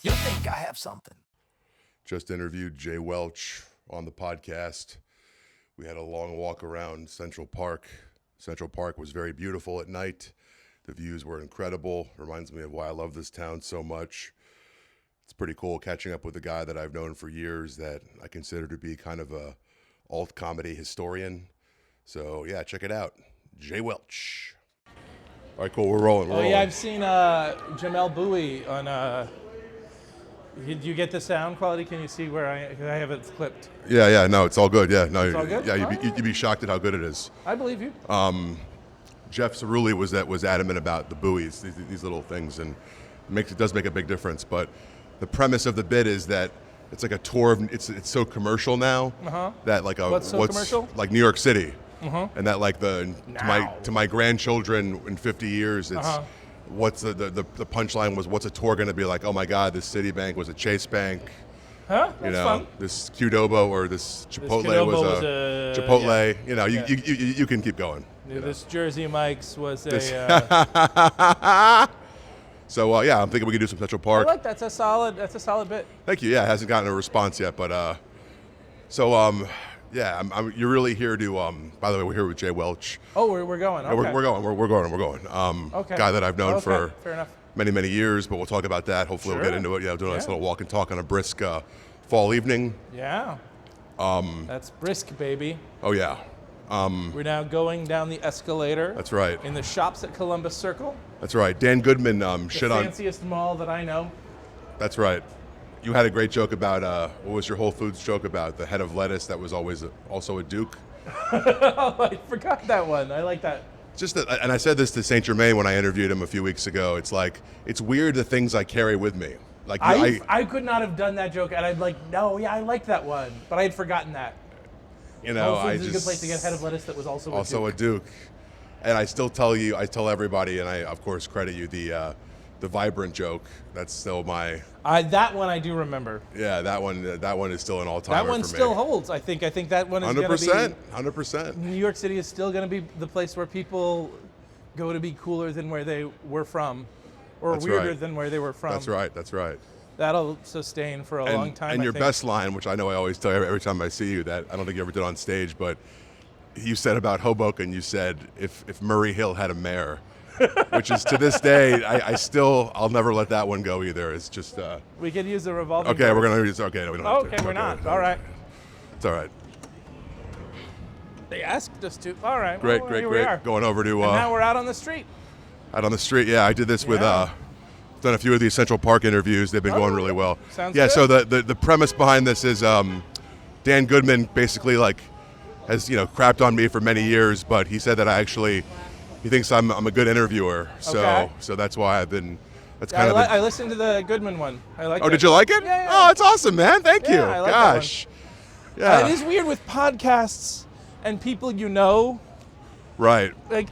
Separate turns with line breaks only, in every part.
You think I have something?
Just interviewed Jay Welch on the podcast. We had a long walk around Central Park. Central Park was very beautiful at night. The views were incredible. Reminds me of why I love this town so much. It's pretty cool catching up with a guy that I've known for years that I consider to be kind of a alt comedy historian. So yeah, check it out. Jay Welch. All right, cool. We're rolling.
I've seen Jamel Bowie on. Did you get the sound quality? Can you see where I have it clipped?
Yeah. No, it's all good. Yeah, no,
it's all good?
Yeah, you'd be shocked at how good it is.
I believe you.
Jeff Cerulli was adamant about the buoys, these little things, and it does make a big difference. But the premise of the bit is that it's like a tour of it's so commercial now that like
what's commercial?
Like New York City, and that like to my grandchildren in 50 years, it's what's the punchline was what's a tour going to be like? Oh my God, this Citibank was a Chase Bank.
Huh? That's fun.
This Qdoba or this Chipotle was a Chipotle. Yeah. You can keep going.
This Jersey Mike's was a.
So I'm thinking we could do some Central Park.
I like that's a solid bit.
Thank you. Yeah, it hasn't gotten a response yet, but you're really here to. By the way, we're here with Jay Welch.
Oh, we're going. Okay.
Yeah, we're going.
Okay.
Guy that I've known for
fair enough.
many years, but we'll talk about that. Hopefully, we'll get into it. Doing a nice little walk and talk on a brisk fall evening.
Yeah. That's brisk, baby.
Oh yeah.
We're now going down the escalator.
That's right.
In the shops at Columbus Circle.
That's right. Dan Goodman shit on.
The fanciest mall that I know.
That's right. You had a great joke about what was your Whole Foods joke about the head of lettuce that was always also a Duke.
Oh, I forgot that one. I like that.
Just that, and I said this to Saint Germain when I interviewed him a few weeks ago. It's like it's weird the things I carry with me. Like
I could not have done that joke, and I'd like I like that one, but I had forgotten that. Whole Foods is a good place to get head of lettuce that was also
a Duke. And I tell everybody, and I of course credit you the Vibrant joke. That's still my.
That one I do remember.
Yeah, that one is still an all-timer for me.
That one still holds. I think that one is
100%. 100%.
New York City is still going to be the place where people go to be cooler than where they were from, or
That's
weirder
right.
than where they were from.
That's right.
That'll sustain for a long time.
And your best line, which I know I always tell you every time I see you, that I don't think you ever did on stage, but you said about Hoboken, you said if Murray Hill had a mayor, which is to this day, I'll never let that one go either. It's just.
We could use the revolving.
Okay, we're gonna use. Okay, no, we don't.
Oh,
have to.
okay, we're not. All right.
It's all right.
They asked us to. All right.
Great.
We are.
Going over to.
And now we're out on the street.
Out on the street, yeah. I did this with. Done a few of these Central Park interviews. They've been going really well.
Sounds
good.
So
the premise behind this is Dan Goodman basically has crapped on me for many years, but he said that he thinks I'm a good interviewer. So that's why I've been. That's kind of.
I listened to the Goodman one. I like.
Oh, did you like it?
Yeah.
Oh, it's awesome, man. Thank you.
I like
Gosh.
That one. Yeah. It is weird with podcasts and people
Right.
Like,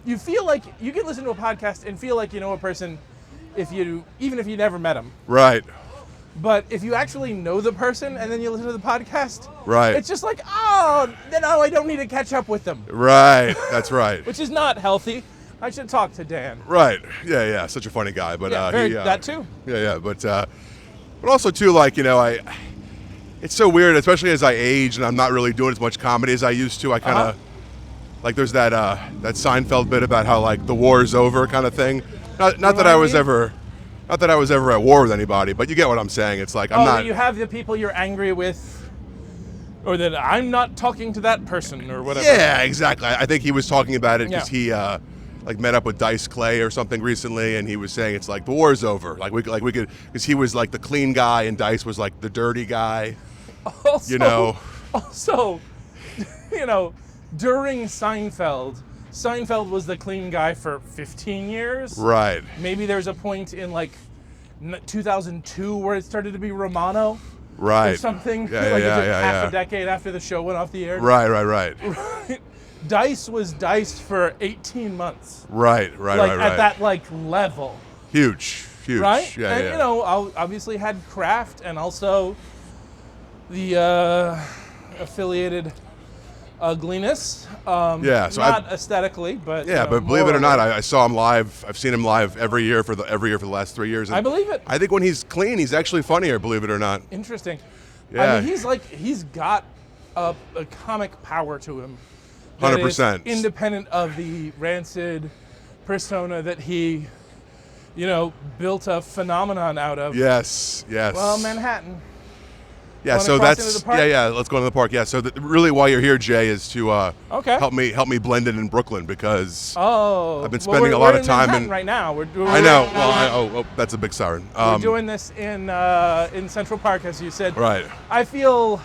you feel like you can listen to a podcast and feel like you know a person. Even if you never met them.
Right.
But if you actually know the person and then you listen to the podcast,
right,
it's just like, I don't need to catch up with them.
Right. That's right.
Which is not healthy. I should talk to Dan.
Right. Yeah. Such a funny guy, but
that too.
Yeah. But also too, it's so weird, especially as I age and I'm not really doing as much comedy as I used to. I kind of like there's that Seinfeld bit about how the war is over kind of thing. Not that I was ever at war with anybody, but you get what I'm saying. It's like I'm not.
You have the people you're angry with, or that I'm not talking to that person, or whatever.
Yeah, exactly. I think he was talking about it because he met up with Dice Clay or something recently, and he was saying it's like the war's over. We could because he was like the clean guy and Dice was like the dirty guy.
Also, during Seinfeld was the clean guy for 15 years.
Right.
Maybe there's a point in 2002 where it started to be Romano.
Right.
Or something.
Half
a decade after the show went off the air.
Right.
Dice was Dice for 18 months.
Right.
At that level.
Huge.
Right?
Yeah,
and obviously had Kraft and also the affiliated ugliness.
Yeah, so
not aesthetically, but
yeah, but believe it or not, I saw him live. I've seen him live every year for the last 3 years. And
I believe it.
I think when he's clean, he's actually funnier. Believe it or not.
Interesting.
Yeah.
I mean, he's got a comic power to him. that
100%.
is independent of the rancid persona that he, built a phenomenon out of.
Yes.
Well, Manhattan.
Yeah,
Wanna
so
cross
that's
into the park?
yeah. Let's go into the park. Yeah, so really, why you're here, Jay, is to
Okay.
help me blend in Brooklyn because
I've
been spending a lot of time
in
in.
right now.
I know. Well, that's a big siren.
We're doing this in Central Park, as you said.
Right.
I feel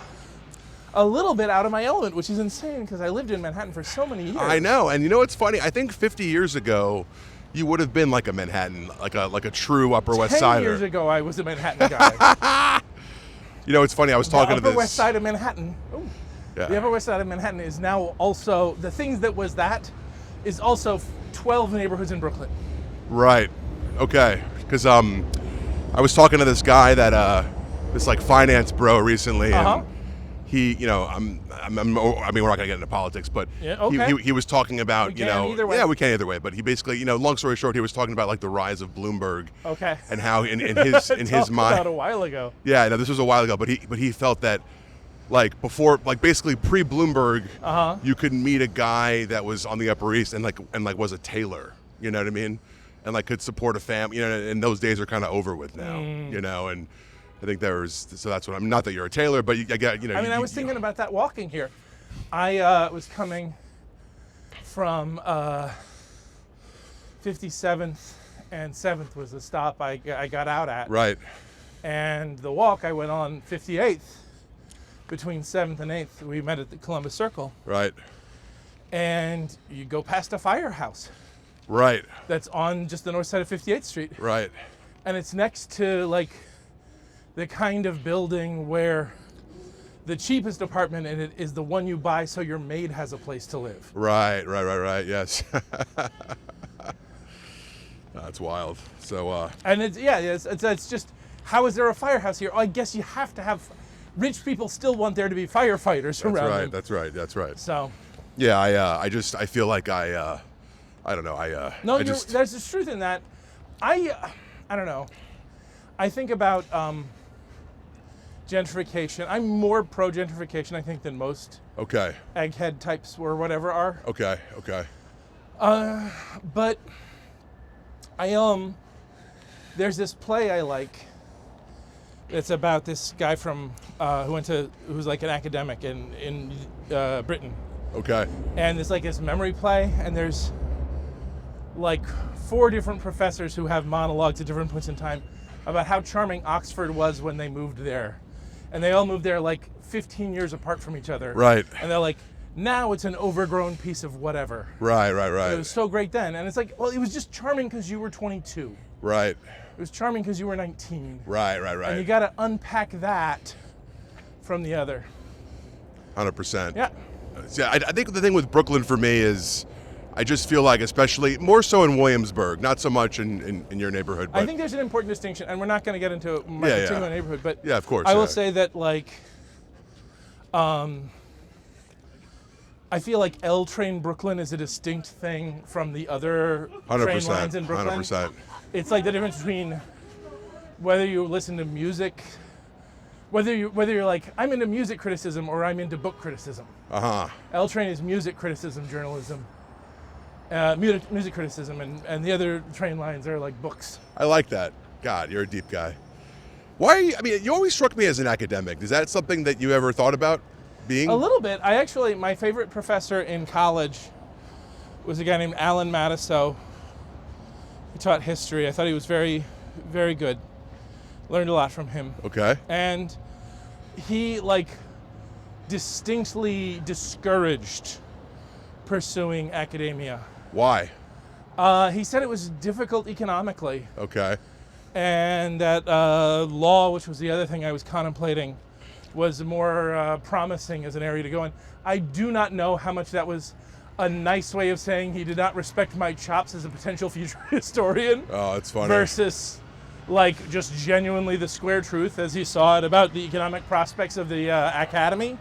a little bit out of my element, which is insane because I lived in Manhattan for so many years.
I know, and what's funny? I think 50 years ago, you would have been like a Manhattan, like a true Upper West
10
Sider.
years ago, I was a Manhattan guy.
It's funny. I was talking
the
to
Upper
this.
West Side of Manhattan. Ooh.
Yeah.
The Upper West Side of Manhattan is now also the things that was that is also 12 neighborhoods in Brooklyn.
Right. Okay. Because I was talking to this guy that this like finance bro recently, and he, I mean, we're not gonna get into politics, but
Yeah, okay.
he was talking about,
We can either way.
yeah, we can either way. But he basically, long story short, he was talking about like the rise of Bloomberg.
Okay.
And how in his mind,
about a while ago.
yeah, no, this was a while ago, but he felt that. Like before, like basically pre-Bloomberg, you could meet a guy that was on the Upper East and was a tailor. You know what I mean? And like could support a family. And those days are kind of over with now. And I think so that's what I'm. Not that you're a tailor, but I get.
I was thinking about that walking here. I was coming from 57th and 7th was the stop I got out at.
Right.
And the walk I went on 58th. Between 7th and 8th, we met at the Columbus Circle.
Right.
And you go past a firehouse.
Right.
That's on just the north side of 58th Street.
Right.
And it's next to like the kind of building where the cheapest apartment in it is the one you buy so your maid has a place to live.
Right. Yes. That's wild. So.
And it's just, how is there a firehouse here? Oh, I guess you have to have. Rich people still want there to be firefighters around them.
That's right.
So.
Yeah, I feel like I don't know.
No, there's this truth in that. I don't know. I think about gentrification. I'm more pro gentrification, I think, than most.
Okay.
Egghead types or whatever are.
Okay.
But there's this play I like. It's about this guy from who's like an academic in Britain.
Okay.
And it's like this memory play, and there's like 4 different professors who have monologues at different points in time about how charming Oxford was when they moved there. And they all moved there like 15 years apart from each other.
Right.
And they're like, now it's an overgrown piece of whatever.
Right.
It was so great then. And it's like, well, it was just charming because you were 22.
Right.
It was charming because you were 19.
Right.
And you got to unpack that from the other.
100%.
Yeah.
Yeah, I think the thing with Brooklyn for me is I just feel like, especially more so in Williamsburg, not so much in your neighborhood. But
I think there's an important distinction, and we're not going to get into my particular neighborhood, but
yeah, of course.
I will say that I feel like L Train Brooklyn is a distinct thing from the other
100%,
train lines in Brooklyn.
100%.
It's like the difference between whether you listen to music, whether you're like, I'm into music criticism or I'm into book criticism. L Train is music criticism journalism. Music criticism, and the other train lines are like books.
I like that. God, you're a deep guy. Why are you, you always struck me as an academic. Is that something that you ever thought about being?
A little bit. My favorite professor in college was a guy named Alan Matisow. He taught history. I thought he was very, very good. Learned a lot from him.
Okay.
And he distinctly discouraged pursuing academia.
Why?
He said it was difficult economically.
Okay.
And that law, which was the other thing I was contemplating, was more promising as an area to go in. I do not know how much that was a nice way of saying he did not respect my chops as a potential future historian.
Oh, that's funny.
Versus just genuinely the square truth as he saw it about the economic prospects of the academy.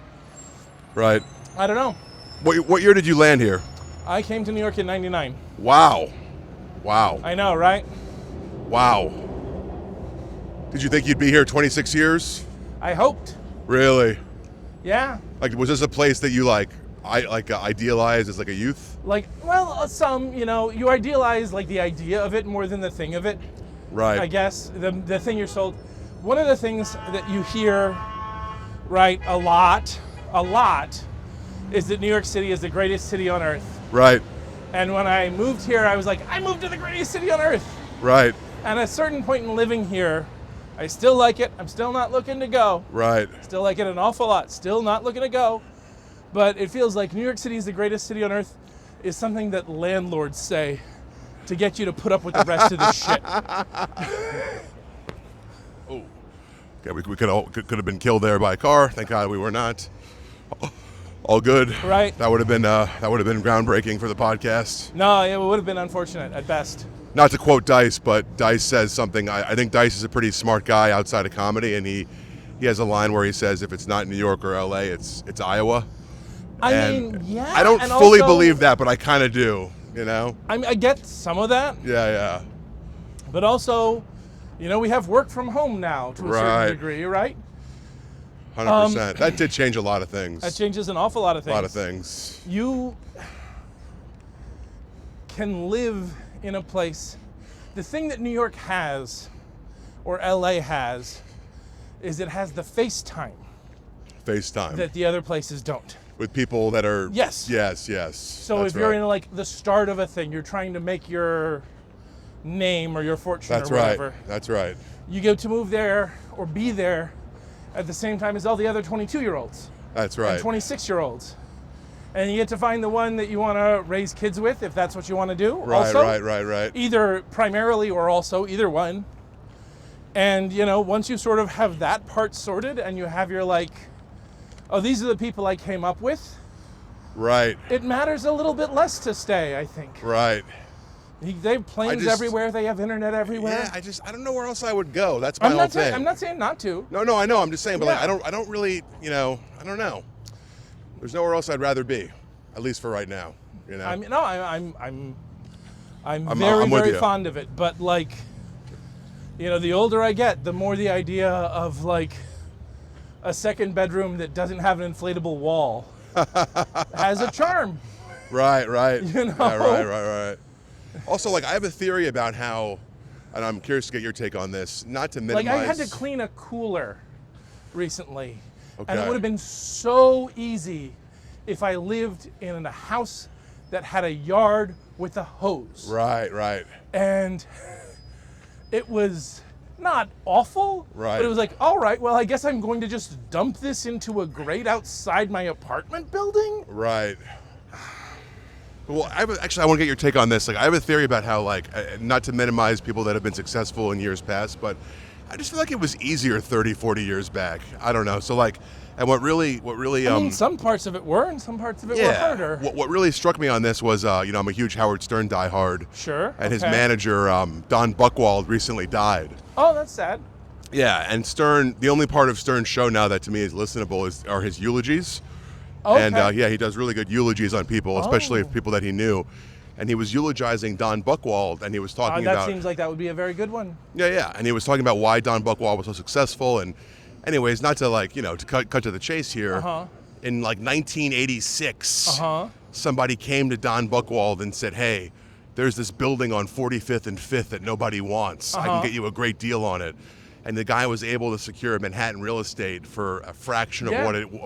Right.
I don't know.
What year did you land here?
I came to New York in '99.
Wow.
I know, right?
Wow. Did you think you'd be here 26 years?
I hoped.
Really?
Yeah.
Like, was this a place that you idealized as like a youth?
Like, well, you idealize like the idea of it more than the thing of it.
Right.
I guess the thing you're sold. One of the things that you hear, right, a lot, is that New York City is the greatest city on earth.
Right.
And when I moved here, I was like, I moved to the greatest city on earth.
Right.
And at a certain point in living here, I still like it. I'm still not looking to go.
Right.
Still like it an awful lot. Still not looking to go. But it feels like New York City is the greatest city on earth is something that landlords say to get you to put up with the rest of the shit.
Oh. Okay, we could have been killed there by a car. Thank God we were not. All good.
Right.
That would have been groundbreaking for the podcast.
No, it would have been unfortunate at best.
Not to quote Dice, but Dice says something. I think Dice is a pretty smart guy outside of comedy, and he has a line where he says, if it's not New York or LA, it's Iowa.
I mean, yeah.
I don't
and
fully
also,
believe that, but I kind of do, you know?
I get some of that.
Yeah.
But also, we have work from home now to a certain degree, right?
100%. That did change a lot of things.
That changes an awful lot of things.
A lot of things.
You can live in a place. The thing that New York has, or LA has, is it has the FaceTime.
FaceTime.
That the other places don't.
With people that are...
Yes.
So
if you're in like the start of a thing, you're trying to make your name or your fortune or whatever.
That's right.
You get to move there or be there at the same time as all the other 22-year-olds.
That's right.
And 26-year-olds. And you get to find the one that you want to raise kids with, if that's what you want to do.
Right.
Either primarily or also either one. And, once you sort of have that part sorted and you have your these are the people I came up with.
Right.
It matters a little bit less to stay, I think.
Right.
They have planes everywhere. They have internet everywhere.
Yeah, I don't know where else I would go. That's my whole thing.
I'm not saying not to.
No, I know. I'm just saying, but I don't really, I don't know. There's nowhere else I'd rather be, at least for right now.
I mean, no, I'm very fond of it. But the older I get, the more the idea of a second bedroom that doesn't have an inflatable wall has a charm.
Right. Yeah, right. Also, I have a theory about how, and I'm curious to get your take on this, not to minimize...
I had to clean a cooler recently,
okay.
And it would have been so easy if I lived in a house that had a yard with a hose.
Right.
And it was not awful,
right.
But it was all right, well, I guess I'm going to just dump this into a grate outside my apartment building?
Right. Well, I want to get your take on this. I have a theory about how, not to minimize people that have been successful in years past, but I just feel like it was easier 30, 40 years back. I don't know. So, and what really...
I mean, some parts of it were, and some parts of it were harder.
What really struck me on this was, I'm a huge Howard Stern diehard.
Sure.
And his manager, Don Buchwald, recently died.
Oh, that's sad.
Yeah, and Stern, the only part of Stern's show now that to me is listenable are his eulogies.
Okay.
And he does really good eulogies on people, especially people that he knew. And he was eulogizing Don Buchwald, and he was talking about...
That seems like that would be a very good one.
Yeah. And he was talking about why Don Buchwald was so successful. And anyways, not to to cut to the chase here. In 1986, somebody came to Don Buchwald and said, hey, there's this building on 45th and 5th that nobody wants. I can get you a great deal on it. And the guy was able to secure Manhattan real estate for a fraction of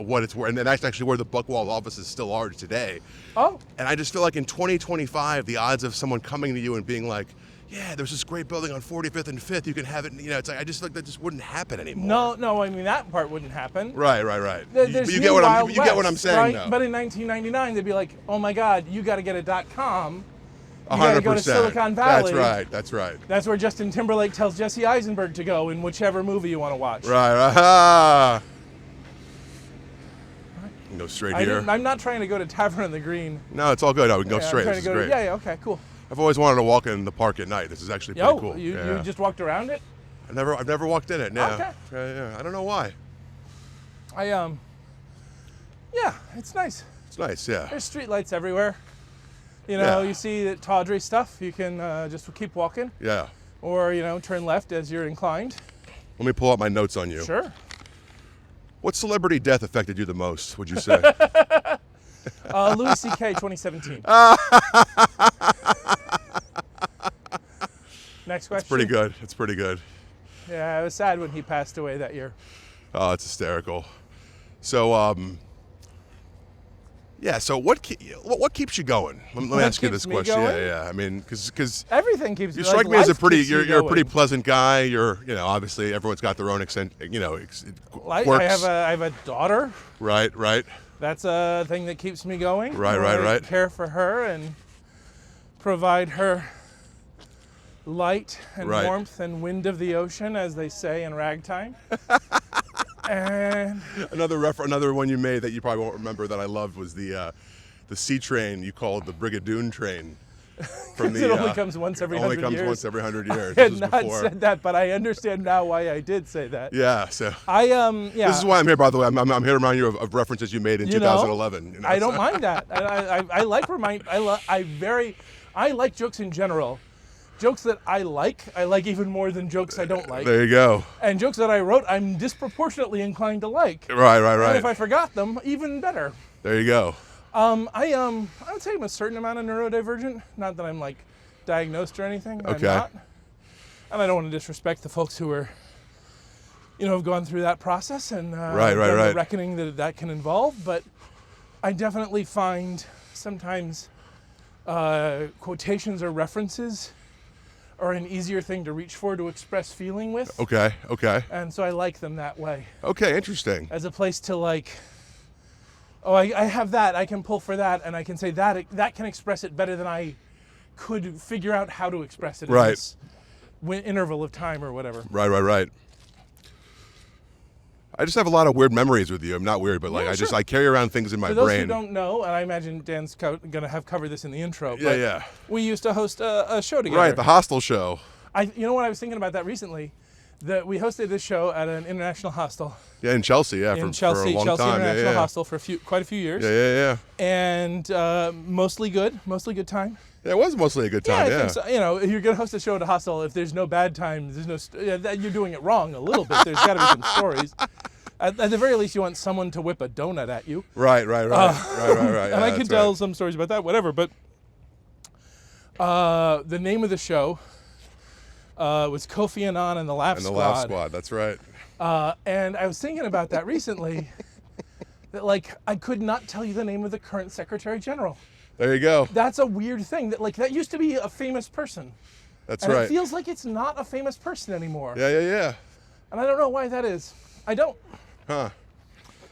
what it's worth. And that's actually where the Buchwald offices still are today.
Oh.
And I just feel like in 2025, the odds of someone coming to you and being like, yeah, there's this great building on 45th and 5th, you can have it, it's I just feel like that just wouldn't happen anymore.
No, I mean, that part wouldn't happen.
Right. You get what I'm saying,
right?
though.
But in 1999, they'd be like, oh my God, you got to get a .com. You
100%.
gotta go to Silicon Valley.
That's right.
That's where Justin Timberlake tells Jesse Eisenberg to go in whichever movie you want to watch.
Right. You can go straight here.
I'm not trying to go to Tavern on the Green.
No, it's all good. We can go straight. This is great.
Okay, cool.
I've always wanted to walk in the park at night. This is actually pretty cool.
You just walked around it?
I've never walked in it. No.
Okay.
Yeah. I don't know why.
Yeah, it's nice.
It's nice, yeah.
There's street lights everywhere. You know,
Yeah.
you see the tawdry stuff, you can just keep walking.
Yeah.
Or, turn left as you're inclined.
Let me pull out my notes on you.
Sure.
What celebrity death affected you the most, would you say?
Louis C.K. 2017. Next question.
It's pretty good. It's pretty good.
Yeah, I was sad when he passed away that year.
Oh, it's hysterical. So, yeah. So, what keeps you going? Let me ask you
keeps
this
me
question.
going?
Yeah. I mean, because
Everything keeps
you
me
strike
like,
me as a
life
pretty.
keeps me
You're a pretty
going.
pleasant guy. You're, obviously everyone's got their own quirks.
I have a daughter.
Right.
That's a thing that keeps me going.
Right.
I care for her and provide her light and
Right.
warmth and wind of the ocean, as they say in ragtime. And
Another one you made that you probably won't remember that I loved was the sea train you called the Brigadoon train. From
it only comes once every 100 years.
Only comes once every 100 years.
I had
This was
not
before.
said that, but I understand now why I did say that.
Yeah. So
Yeah.
this is why I'm here. By the way, I'm here to remind you of references you made in 2011.
I don't mind that. I like jokes in general. Jokes that I like even more than jokes I don't like.
There you go.
And jokes that I wrote, I'm disproportionately inclined to like.
Right.
And if I forgot them, even better.
There you go.
I would say I'm a certain amount of neurodivergent. Not that I'm like diagnosed or anything.
Okay.
I'm not. And I don't want to disrespect the folks who are, have gone through that process and
Right.
the reckoning that can involve. But I definitely find sometimes quotations or references are an easier thing to reach for to express feeling with.
Okay.
And so I like them that way.
Okay, interesting.
As a place to like, I have that, I can pull for that, and I can say that can express it better than I could figure out how to express it in
Right.
this interval of time or whatever.
Right. I just have a lot of weird memories with you. I'm not weird, but like
Yeah, sure.
I carry around things in my
For those
brain.
who don't know, and I imagine Dan's going to have covered this in the intro,
Yeah,
but
yeah.
we used to host a show together.
Right, the hostel show.
You know what I was thinking about that recently? That we hosted this show at an international hostel
Yeah, in Chelsea. Yeah,
in
for
Chelsea,
a long
Chelsea
time.
International
Yeah.
Hostel for quite a few years.
Yeah.
And mostly good time.
Yeah, it was mostly a good time.
I think so. If you're gonna host a show at a hostel, if there's no bad times, there's no you're doing it wrong a little bit. There's got to be some stories. At the very least, you want someone to whip a donut at you.
Right. Right.
And I could tell some stories about that, whatever. But the name of the show was Kofi Annan and the Laugh Squad.
And the Laugh Squad. That's right.
And I was thinking about that recently. That I could not tell you the name of the current Secretary General.
There you go.
That's a weird thing. That used to be a famous person.
That's
And
right.
it feels like it's not a famous person anymore.
Yeah.
And I don't know why that is. I don't.
Huh.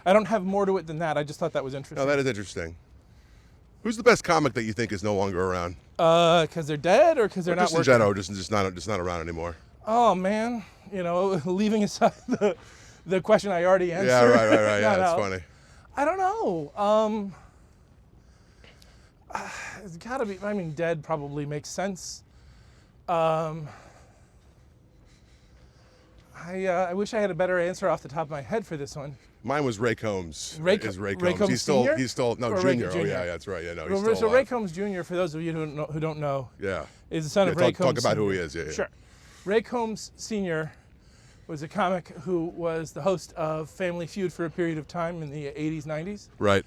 I don't have more to it than that. I just thought that was interesting.
No, that is interesting. Who's the best comic that you think is no longer around?
Because they're dead or because they're not
Just in
working?
general, just not around anymore.
Oh, man. Leaving aside the question I already answered.
Yeah, right.
No,
Yeah, that's
no.
funny.
I don't know. It's got to be, dead probably makes sense. I wish I had a better answer off the top of my head for this one.
Mine was Ray Combs.
Ray
Combs.
Combs
He's
Senior?
still
Or
junior.
Ray
Oh
Jr.?
yeah, that's right. Yeah, no, he's
Well,
still
so
alive.
Ray Combs Jr., for those of you who don't know,
Yeah.
is the son of Ray Combs.
Talk about
Sr.
who he is. Yeah.
Sure. Ray Combs Sr. was a comic who was the host of Family Feud for a period of time in the 80s, 90s.
Right.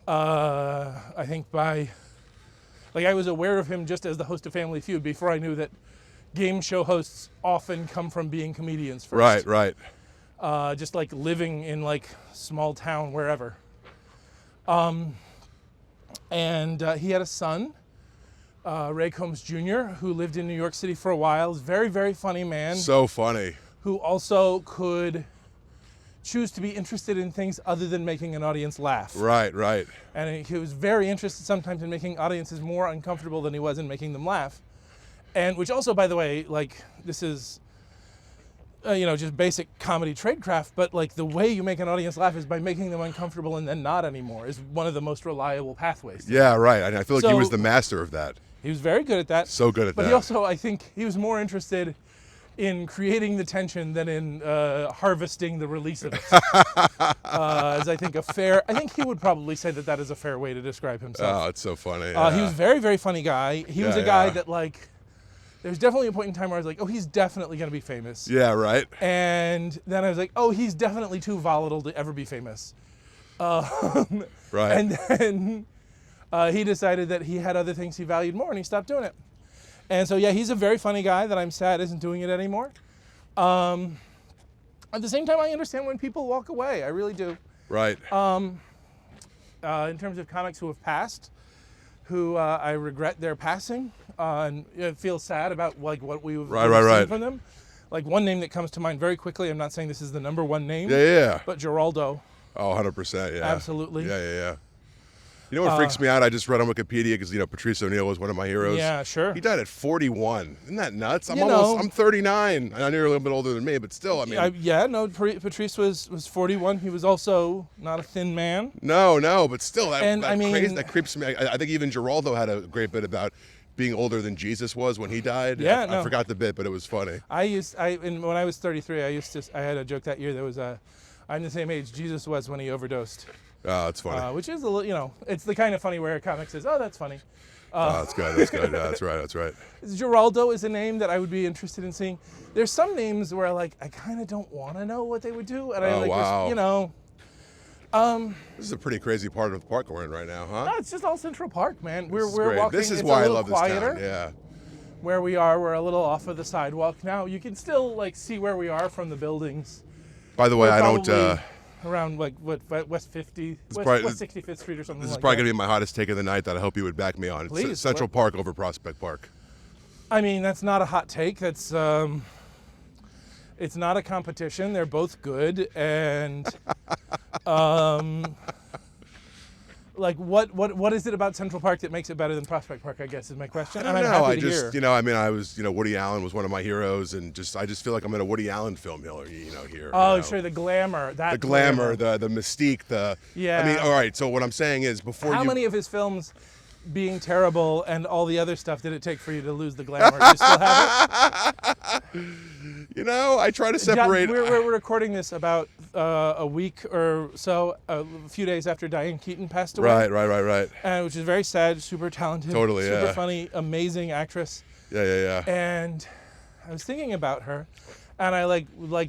I think I was aware of him just as the host of Family Feud before I knew that game show hosts often come from being comedians first.
Right.
Just living in small town wherever. And he had a son, Ray Combs Jr., who lived in New York City for a while. He's a very, very funny man.
So funny.
Who also could choose to be interested in things other than making an audience laugh.
Right.
And he was very interested sometimes in making audiences more uncomfortable than he was in making them laugh. And which also, by the way, this is, just basic comedy tradecraft, but the way you make an audience laugh is by making them uncomfortable and then not anymore is one of the most reliable pathways.
Yeah, right. And I feel like he
So-
was the master of that.
He was very good at that.
So good at
But
that.
he also, I think, he was more interested in creating the tension than in harvesting the release of it. As I think I think he would probably say that is a fair way to describe himself.
Oh, it's so funny.
He was a very, very funny guy. He was a guy that like, there's definitely a point in time where I was like, oh, he's definitely going to be famous.
Yeah, right.
And then I was like, oh, he's definitely too volatile to ever be famous.
Right.
And then he decided that he had other things he valued more, and he stopped doing it. And so, yeah, he's a very funny guy that I'm sad isn't doing it anymore. At the same time, I understand when people walk away. I really do.
Right.
In terms of comics who have passed, who I regret their passing, and feel sad about like what we've seen from them. Like one name that comes to mind very quickly. I'm not saying this is the number one name.
Yeah.
But Geraldo.
Oh, 100%. Yeah.
Absolutely.
Yeah. You know what freaks me out? I just read on Wikipedia because Patrice O'Neill was one of my heroes.
Yeah, sure.
He died at 41. Isn't that nuts? I'm 39. I know you're a little bit older than me, but still, I mean.
Patrice was 41. He was also not a thin man.
No, but still, that creeps me. I think even Geraldo had a great bit about being older than Jesus was when he died.
Yeah,
I forgot the bit, but it was funny.
When I was 33, I had a joke that year. There was I'm the same age Jesus was when he overdosed.
Oh, that's funny.
Which is a little, it's the kind of funny where a comic says, "Oh, that's funny."
That's good. Yeah, that's right.
Geraldo is a name that I would be interested in seeing. There's some names where like I kind of don't want to know what they would do, and
This is a pretty crazy part of the park we're in right now, huh?
No, it's just all Central Park, man. We're
great.
walking.
This is
it's
why
a
I
little
love
quieter.
this town. Yeah.
Where we are, we're a little off of the sidewalk now. You can still like see where we are from the buildings.
By the way, I don't.
Around like West 50, West 65th Street or something.
This is probably gonna be my hottest take of the night that I hope you would back me on.
Please,
it's Central Park over Prospect Park.
I mean, that's not a hot take. That's it's not a competition. They're both good, and like what is it about Central Park that makes it better than Prospect Park? I guess is my question.
I don't know. I just I was Woody Allen was one of my heroes, and I just feel like I'm in a Woody Allen film here.
Oh, sure, the glamour,
the mystique,
yeah.
I mean, all right. So what I'm saying is,
how many of his films, being terrible and all the other stuff, did it take for you to lose the glamour? Do you still have it?
I try to separate.
We're recording this about a week or so, a few days after Diane Keaton passed away.
Right.
And which is very sad, super talented,
totally,
super funny, amazing actress.
Yeah.
And I was thinking about her, and I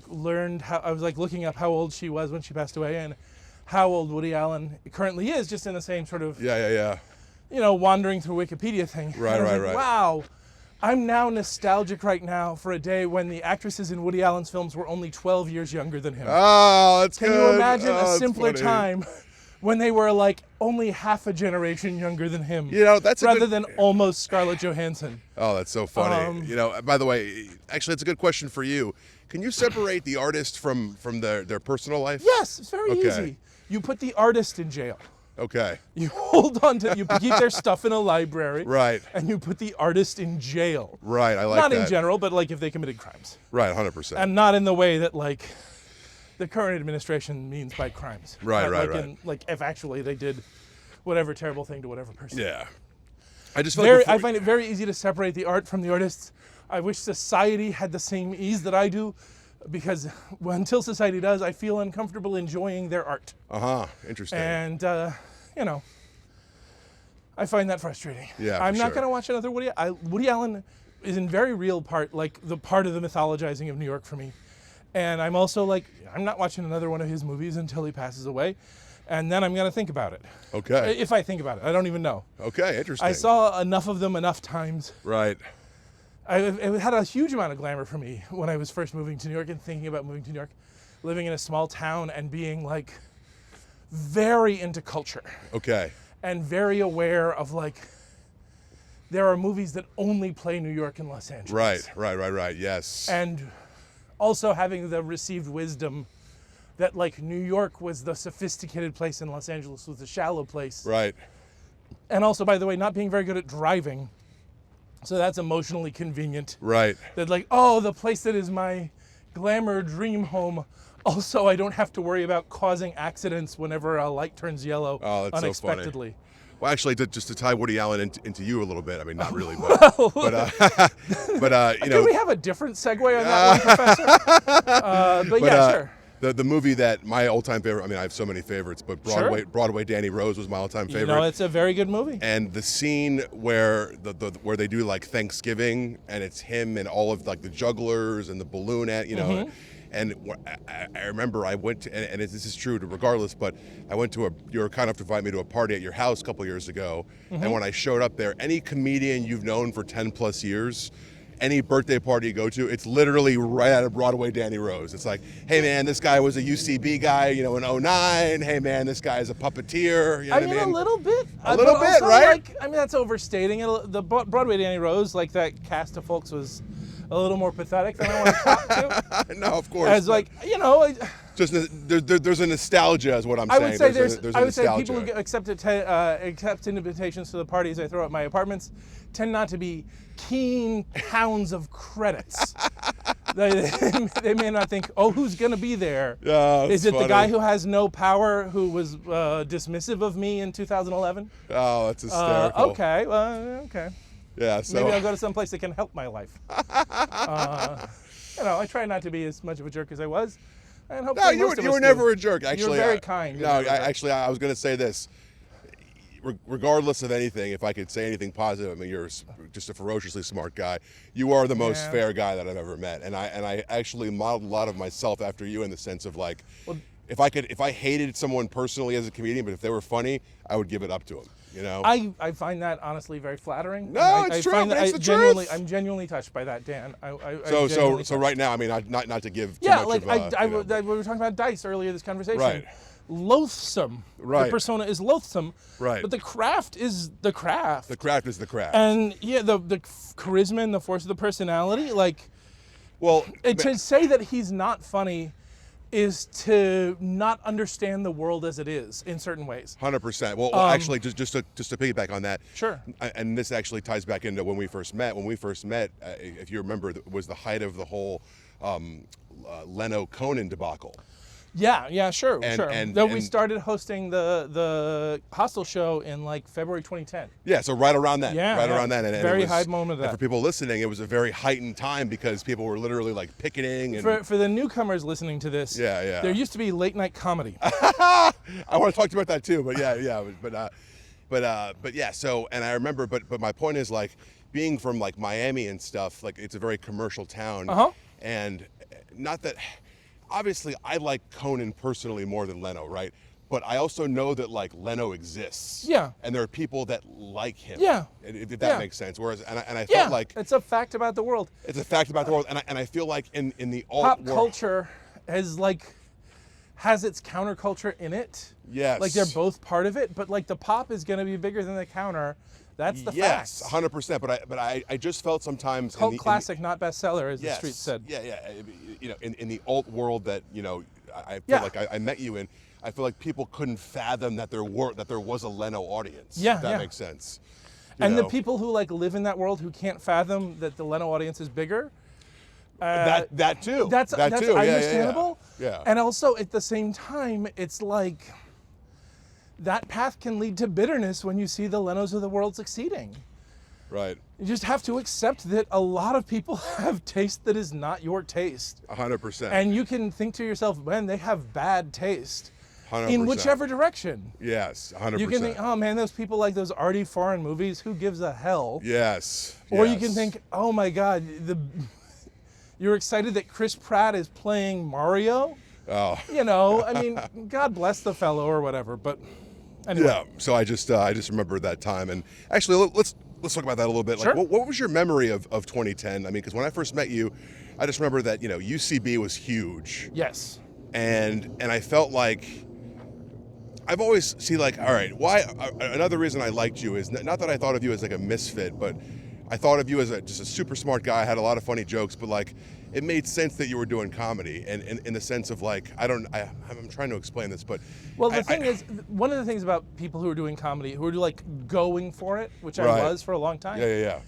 learned how I was looking up how old she was when she passed away, and how old Woody Allen currently is, just in the same sort of wandering through Wikipedia thing.
Right.
Wow. I'm now nostalgic right now for a day when the actresses in Woody Allen's films were only 12 years younger than him.
Oh, that's
good. Can you imagine a simpler time when they were like only half a generation younger than him? Rather than almost Scarlett Johansson.
Oh, that's so funny. By the way, actually, it's a good question for you. Can you separate the artist from their personal life?
Yes, it's very easy. You put the artist in jail.
Okay.
You hold on to, you keep their stuff in a library.
Right.
And you put the artist in jail.
Right, I like
that. Not in
that.
general, but like if they committed crimes.
Right, 100%.
And not in the way that like the current administration means by crimes.
Right.
If actually they did whatever terrible thing to whatever person.
Yeah. I just feel
I find it very easy to separate the art from the artists. I wish society had the same ease that I do, because until society does, I feel uncomfortable enjoying their art.
Interesting.
And, I find that frustrating.
Yeah,
I'm not going to watch another Woody. Woody Allen is in very real part, like the part of the mythologizing of New York for me. And I'm also like, I'm not watching another one of his movies until he passes away. And then I'm going to think about it.
Okay.
If I think about it. I don't even know.
Okay, interesting.
I saw enough of them enough times.
Right.
It had a huge amount of glamour for me when I was first moving to New York and thinking about moving to New York, living in a small town and being like very into culture.
Okay.
And very aware of like, there are movies that only play New York and Los Angeles.
Right. Yes.
And also having the received wisdom that like New York was the sophisticated place and Los Angeles was the shallow place.
Right.
And also, by the way, not being very good at driving. So that's emotionally convenient.
Right.
That like, oh, the place that is my glamour dream home. Also, I don't have to worry about causing accidents whenever a light turns yellow unexpectedly.
So funny. Well, actually, just to tie Woody Allen into you a little bit. I mean, not really, but you know.
Can we have a different segue on that one, Professor? But yeah, sure.
The movie that my all-time favorite. I mean, I have so many favorites, but Broadway Danny Rose was my all-time favorite.
You know, it's a very good movie.
And the scene where where they do like Thanksgiving, and it's him and all of like the jugglers and the balloon you know. And I remember I went to, and this is true regardless, but I went to you were kind enough to invite me to a party at your house a couple years ago. And when I showed up there, any comedian you've known for 10 plus years, any birthday party you go to, it's literally right out of Broadway Danny Rose. It's like, hey man, this guy was a UCB guy, you know, in 09. Hey man, this guy is a puppeteer. You know what I mean?
A little bit.
A little bit, right?
Like, I mean, that's overstating it. The Broadway Danny Rose, like that cast of folks was a little more pathetic than I want to talk to.
No, of course.
As like, you know,
just there's a nostalgia, is what I'm
I
saying.
Would say
there's a
I would say
nostalgia.
people who accept invitations to the parties I throw at my apartments tend not to be keen hounds of credits. They may not think, oh, who's gonna be there? Is it
funny.
the guy who has no power who was dismissive of me in 2011?
Oh, that's hysterical.
Okay, okay.
Yeah, so
maybe I'll go to some place that can help my life. You know, I try not to be as much of a jerk as I was. And
no, you were never a jerk. Actually,
you're very kind.
No, actually, I was going to say this. Regardless of anything, if I could say anything positive, I mean, you're just a ferociously smart guy. You are the most fair guy that I've ever met, and I actually modeled a lot of myself after you in the sense of like, if I hated someone personally as a comedian, but if they were funny, I would give it up to them. You know,
I find that honestly very flattering.
No, it's true. It's the truth.
I'm genuinely touched by that, Dan.
So right now, I mean, not to give too much
we were talking about Dice earlier this conversation.
Right.
Loathsome.
Right.
The persona is loathsome.
Right.
But the craft is the craft.
The craft is the craft.
And yeah, the charisma and the force of the personality, like,
well,
to say that he's not funny is to not understand the world as it is in certain ways.
100%. Well, actually, just to piggyback on that.
Sure.
And this actually ties back into when we first met. When we first met, if you remember, was the height of the whole Leno Conan debacle.
Yeah, sure. Then we
and
started hosting the Hostel show in like February 2010.
Yeah, so right around that. Around that. And
very
it was,
high moment of that.
And for people listening, it was a very heightened time because people were literally like picketing. And
for the newcomers listening to this, there used to be late night comedy.
I want to talk to you about that too, but yeah. So, and I remember, but my point is like being from like Miami and stuff. Like it's a very commercial town, and not that. Obviously, I like Conan personally more than Leno, right? But I also know that like Leno exists.
Yeah.
And there are people that like him.
Yeah.
If that makes sense. Whereas, and I felt like
it's a fact about the world.
It's a fact about the world, and I feel like in the alt
pop
world,
culture has its counterculture in it.
Yes.
Like they're both part of it, but like the pop is going to be bigger than the counter. That's the fact.
Yes, 100%. But I just felt sometimes
cult classic, not bestseller, as the street said.
Yeah. You know, in the alt world that I feel like I met you in, I feel like people couldn't fathom that there was a Leno audience.
Yeah,
if that makes sense.
And the people who like live in that world who can't fathom that the Leno audience is bigger.
That too.
That's understandable.
Yeah.
And also at the same time, it's like that path can lead to bitterness when you see the Lenos of the world succeeding.
Right.
You just have to accept that a lot of people have taste that is not your taste.
100%.
And you can think to yourself, man, they have bad taste.
100%.
In whichever direction.
Yes, 100%.
You can think, oh man, those people like those arty foreign movies, who gives a hell?
Yes.
Or you can think, oh my God, you're excited that Chris Pratt is playing Mario?
Oh.
I mean, God bless the fellow or whatever, but anyway.
Yeah, so I just remember that time. And actually, let's talk about that a little bit.
Sure.
Like, what was your memory of 2010? I mean, because when I first met you, I just remember that, UCB was huge.
Yes.
And I felt like, I've always all right, why, another reason I liked you is not that I thought of you as like a misfit, but I thought of you as just a super smart guy, had a lot of funny jokes, but like, it made sense that you were doing comedy, and in the sense of like, I'm trying to explain this, but.
Well, the thing is, one of the things about people who are doing comedy, who are like going for it, which I was for a long time.
Yeah.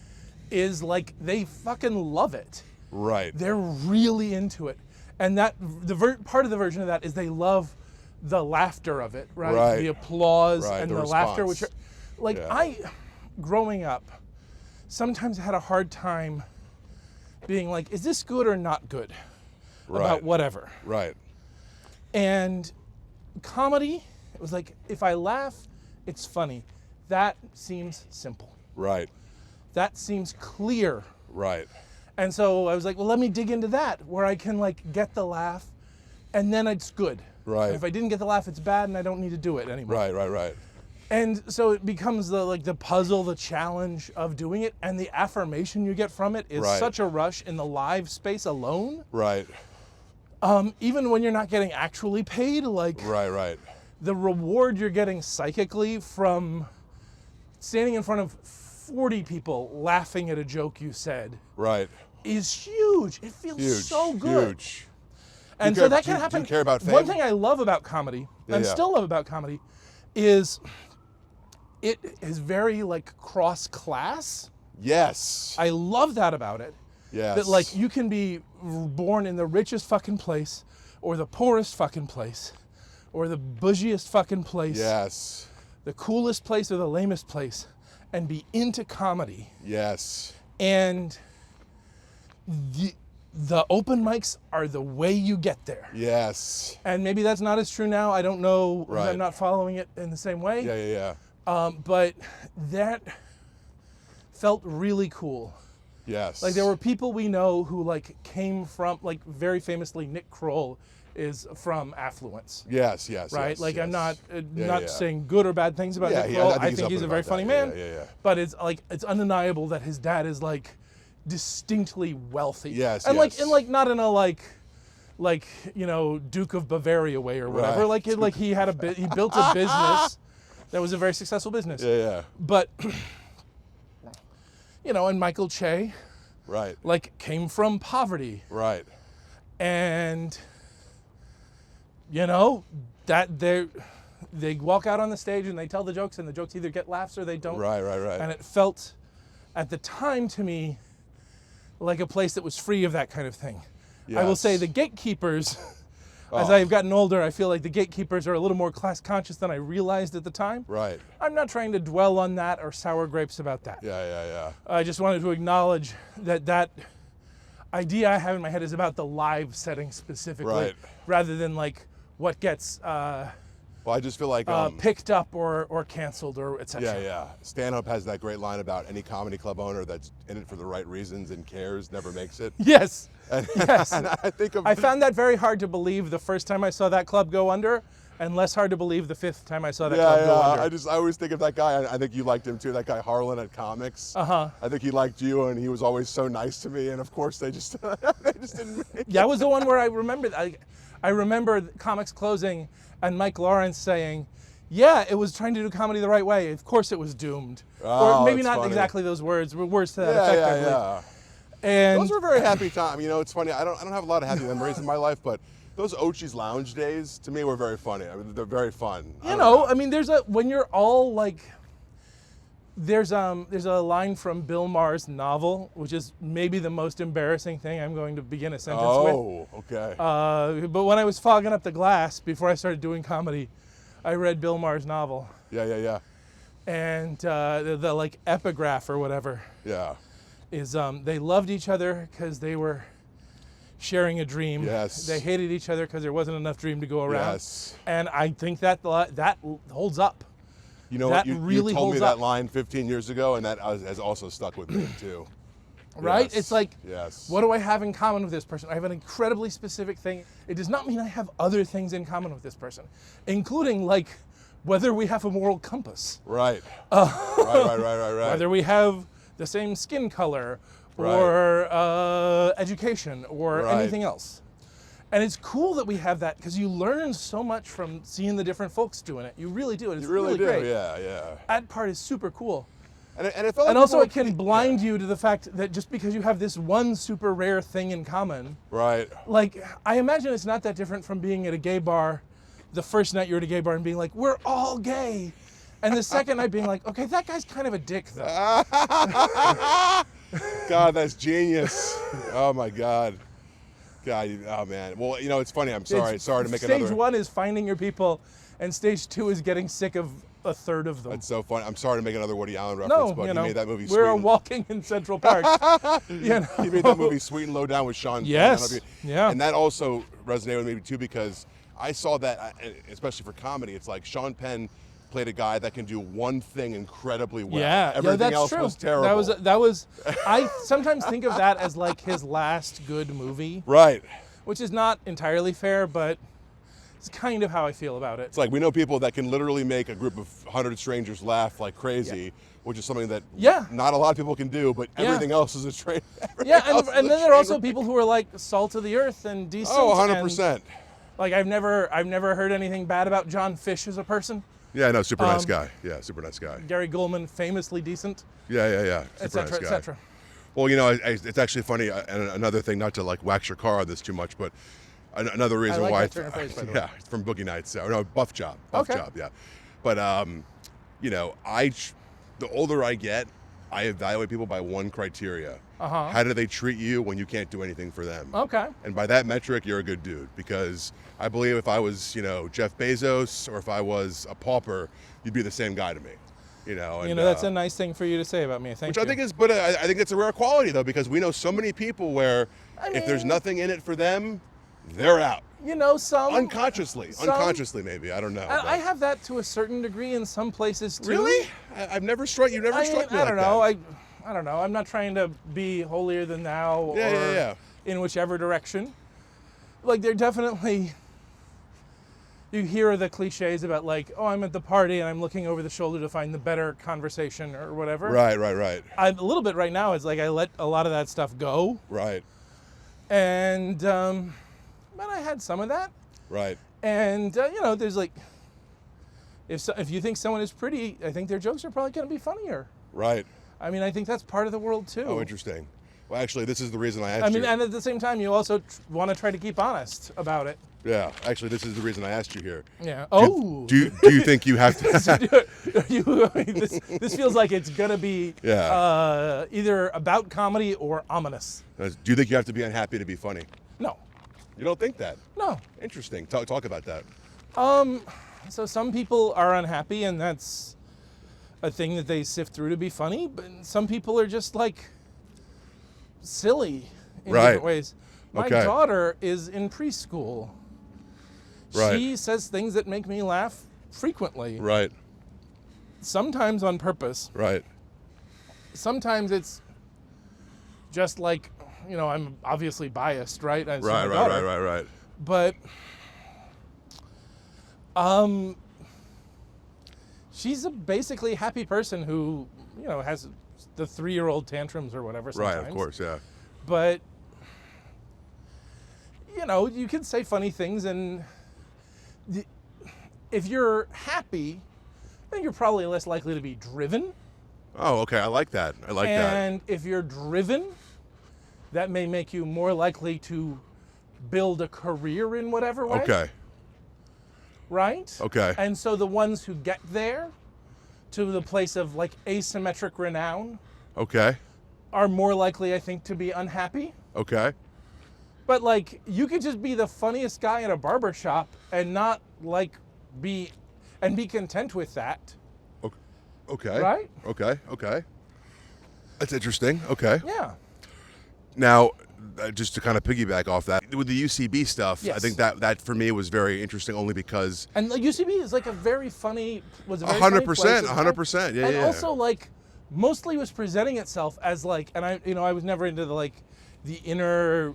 Is like, they fucking love it.
Right.
They're really into it. And that, part of the version of that is they love the laughter of it, right? The applause and the laughter, Like growing up, sometimes had a hard time being like, is this good or not good about whatever?
Right.
And comedy, it was like, if I laugh, it's funny. That seems simple.
Right.
That seems clear.
Right.
And so I was like, well, let me dig into that, where I can like get the laugh, and then it's good.
Right.
And if I didn't get the laugh, it's bad, and I don't need to do it anymore.
Right.
And so it becomes the puzzle, the challenge of doing it, and the affirmation you get from it is such a rush in the live space alone.
Right.
Even when you're not getting actually paid, like
Right.
the reward you're getting psychically from standing in front of 40 people laughing at a joke you said.
Right.
Is huge. It feels so good.
Huge.
And so that can happen.
Do you care about fame?
One thing I love about comedy, still love about comedy, is it is very like cross-class.
Yes.
I love that about it.
Yes.
That like you can be born in the richest fucking place, or the poorest fucking place, or the bougiest fucking place.
Yes.
The coolest place or the lamest place, and be into comedy.
Yes.
And the open mics are the way you get there.
Yes.
And maybe that's not as true now. I don't know.
Right.
I'm not following it in the same way.
Yeah.
But that felt really cool.
Yes.
Like there were people we know who like came from, like very famously, Nick Kroll is from affluence.
Yes.
Right?
Yes,
like
yes.
I'm not saying good or bad things about Nick
Yeah,
Kroll.
I
I think he's a very funny man.
Yeah.
But it's like it's undeniable that his dad is like distinctly wealthy.
Yes.
And like not in a like you know, Duke of Bavaria way or whatever.
Right.
Like he had he built a business that was a very successful business.
Yeah.
But you know, and Michael Che
Right.
like came from poverty.
Right.
And you know, that they walk out on the stage and they tell the jokes, and the jokes either get laughs or they don't.
Right.
And it felt at the time to me like a place that was free of that kind of thing.
Yes.
I will say the gatekeepers, as I've gotten older, I feel like the gatekeepers are a little more class conscious than I realized at the time.
Right.
I'm not trying to dwell on that or sour grapes about that.
Yeah.
I just wanted to acknowledge that idea I have in my head is about the live setting specifically,
Right.
rather than like what gets
Well, I just feel like
picked up or canceled or etc.
Yeah. Stanhope has that great line about any comedy club owner that's in it for the right reasons and cares never makes it.
Yes.
And,
Yes.
and
I found that very hard to believe the first time I saw that club go under, and less hard to believe the fifth time I saw that club go under.
I always think of that guy. I think you liked him too. That guy Harlan at Comics. I think he liked you, and he was always so nice to me. And of course, they just didn't make it.
That was the one where I remember. I remember Comics closing and Mike Lawrence saying, "Yeah, it was trying to do comedy the right way. Of course, it was doomed."
Oh,
or maybe
that's
not
funny.
exactly those words, but words to that effect. I believe.
Yeah.
And
Those were very happy times. You know, it's funny. I don't have a lot of happy memories in my life, but those Ochi's Lounge days to me were very funny. I mean, they're very fun.
you know, I mean, when you're all like, there's a line from Bill Maher's novel, which is maybe the most embarrassing thing I'm going to begin a sentence with.
Oh, okay.
But when I was fogging up the glass before I started doing comedy, I read Bill Maher's novel.
Yeah.
And the like epigraph or whatever
Yeah.
is they loved each other because they were sharing a dream.
Yes.
They hated each other because there wasn't enough dream to go around.
Yes.
And I think that holds up.
You know
That
what? You
really
told me
holds
that
up.
line 15 years ago, and that has also stuck with me too.
Right?
Yes.
It's like,
Yes.
what do I have in common with this person? I have an incredibly specific thing. It does not mean I have other things in common with this person, including like whether we have a moral compass,
Right. Right.
whether we have the same skin color or education or
Right.
anything else. And it's cool that we have that because you learn so much from seeing the different folks doing it. You really do. It's
You really do.
great.
Yeah.
That part is super cool.
And it felt like
And also
people
it can blind you to the fact that just because you have this one super rare thing in common,
Right.
like I imagine it's not that different from being at a gay bar the first night you're at a gay bar and being like, we're all gay. And the second night being like, okay, that guy's kind of a dick though.
God, that's genius. Oh my God. Oh man. Well, you know, it's funny. I'm sorry. Sorry to make
Stage
another.
one is finding your people, and stage two is getting sick of a third of them.
That's so funny. I'm sorry to make another Woody Allen reference, but he made that movie
We're
Sweet.
walking in Central Park.
He made that movie Sweet and Low Down with Sean Penn.
Yes. Yeah.
And that also resonated with me too because I saw that, especially for comedy, it's like Sean Penn played a guy that can do one thing incredibly well.
Yeah,
Everything
that's
else
true.
was terrible.
That was. I sometimes think of that as like his last good movie,
right.
which is not entirely fair, but it's kind of how I feel about it.
It's like we know people that can literally make a group of 100 strangers laugh like crazy, which is something that not a lot of people can do, but everything else is a train.
Yeah, and then there are also people who are like salt of the earth and decent.
Oh, 100%.
Like I've never heard anything bad about John Fish as a person.
Yeah, no, super nice guy. Yeah, super nice guy.
Gary Goldman, famously decent.
Yeah. Super nice guy.
Et cetera.
Well, it's actually funny, and another thing, not to like wax your car on this too much, but another reason
I like
why.
that turn of phrase, by the way.
Yeah, it's from Boogie Nights. No, Buff Job, yeah. But, the older I get, I evaluate people by one criteria. How do they treat you when you can't do anything for them? Okay. And by that metric, you're a good dude, because I believe if I was, Jeff Bezos or if I was a pauper, you'd be the same guy to me.
That's a nice thing for you to say about me. Thank you.
Which I think is, but I think it's a rare quality though, because we know so many people where if there's nothing in it for them, they're out.
Some
unconsciously maybe, I don't know.
I have that to a certain degree in some places too.
Really? I've never struck you. Never struck me.
I don't know. I don't know. I'm not trying to be holier than thou or in whichever direction. Like they're definitely. You hear the cliches about like, oh, I'm at the party and I'm looking over the shoulder to find the better conversation or whatever. Right. A little bit right now is like I let a lot of that stuff go. Right. And but I had some of that. Right. And there's like, if you think someone is pretty, I think their jokes are probably going to be funnier. Right. I mean, I think that's part of the world too.
Oh, interesting. Well, actually, this is the reason I asked you.
And at the same time, you also want to try to keep honest about it.
Yeah, actually, this is the reason I asked you here.
Yeah.
Do you think you have to?
This feels like it's gonna be either about comedy or ominous.
Do you think you have to be unhappy to be funny?
No.
You don't think that?
No.
Interesting. Talk about that.
So some people are unhappy, and that's a thing that they sift through to be funny. But some people are just like silly in different ways. My daughter is in preschool. Right. She says things that make me laugh frequently. Right. Sometimes on purpose. Right. Sometimes it's just like, I'm obviously biased, right? Right. But she's a basically happy person who, has the 3-year-old tantrums or whatever sometimes.
Right, of course, yeah.
But you can say funny things, and if you're happy, then you're probably less likely to be driven.
Oh, okay. I like that.
And if you're driven, that may make you more likely to build a career in whatever way.
Okay.
Right?
Okay.
And so the ones who get there to the place of like asymmetric renown are more likely, I think, to be unhappy. Okay. But like, you could just be the funniest guy in a barber shop and not like be content with that.
Okay.
Right?
Okay. That's interesting. Okay.
Yeah.
Now, just to kind of piggyback off that, with the UCB stuff,
yes.
I think that for me was very interesting only because...
And the UCB is like a very funny...
100%, yeah.
And also like, mostly was presenting itself as like, and I was never into the inner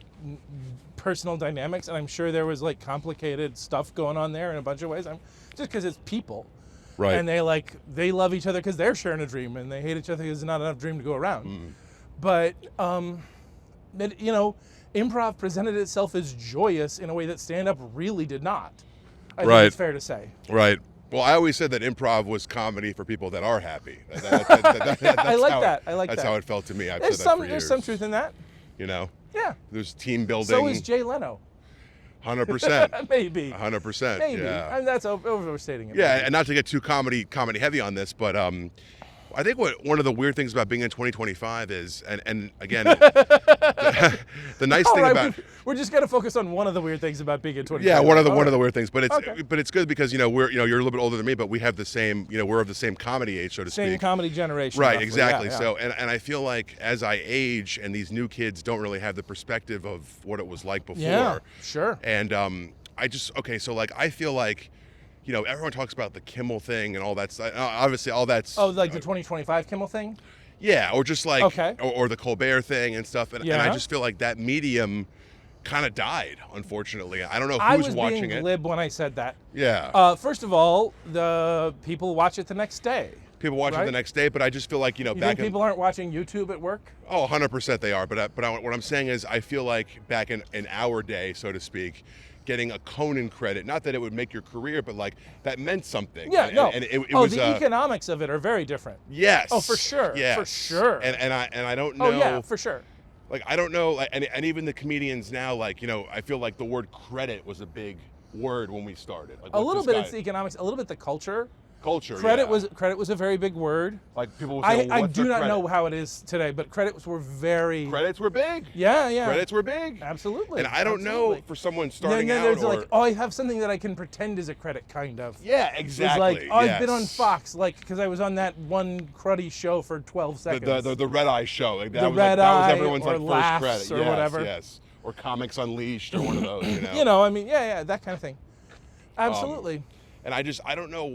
personal dynamics, and I'm sure there was like complicated stuff going on there in a bunch of ways. Just because it's people, right? And they love each other because they're sharing a dream, and they hate each other because there's not enough dream to go around. But improv presented itself as joyous in a way that stand-up really did not. I think it's fair to say.
Right. Well, I always said that improv was comedy for people that are happy.
I like that.
That's how it felt to me.
There's some truth in that. Yeah.
There's team building.
So is Jay Leno.
100%.
Maybe.
100%.
Maybe.
Yeah.
And that's overstating it.
Yeah, and not to get too comedy heavy on this, but I think one of the weird things about being in 2025 is, and again, the nice thing about
we're just gonna focus on one of the weird things about being in 2025.
Yeah, one of the weird things, but it's good because you're a little bit older than me, but we have the same we're of the same comedy age, so to speak.
Same comedy generation.
Right,
roughly.
exactly.
Yeah.
So and I feel like as I age and these new kids don't really have the perspective of what it was like before.
Yeah, sure.
And I feel like. Everyone talks about the Kimmel thing and all that stuff. Obviously, all that's...
Oh, like the 2025 Kimmel thing?
Yeah, or just like...
Okay.
Or the Colbert thing and stuff. And I just feel like that medium kind of died, unfortunately. I don't know who's watching it.
I was being glib when I said that.
Yeah.
First of all, the people watch it the next day.
People watch it the next day, but I just feel like,
you think people aren't watching YouTube at work?
Oh, 100% they are. But what I'm saying is I feel like back in our day, so to speak, getting a Conan credit, not that it would make your career, but like that meant something.
Yeah,
and it was
the economics of it are very different.
Yes.
Oh, for sure.
Yes.
For sure.
And I don't know.
Oh yeah, for sure.
Like I don't know, and even the comedians now, I feel like the word credit was a big word when we started. Like,
a little bit it's the economics, a little bit the culture.
Credit
was a very big word.
Like people would say,
I do not know how it is today, but credits were big. Yeah.
Credits were big.
Absolutely.
And I don't know for someone starting out.
There's like, I have something that I can pretend is a credit, kind of.
Yeah, exactly.
It's like, I've been on Fox, because I was on that one cruddy show for 12 seconds.
The Red Eye show. Like that
the
was
Red
that
Eye
was everyone's
or
first credit.
Or whatever.
Yes. Or Comics Unleashed or one of those.
That kind of thing. Absolutely.
And I don't know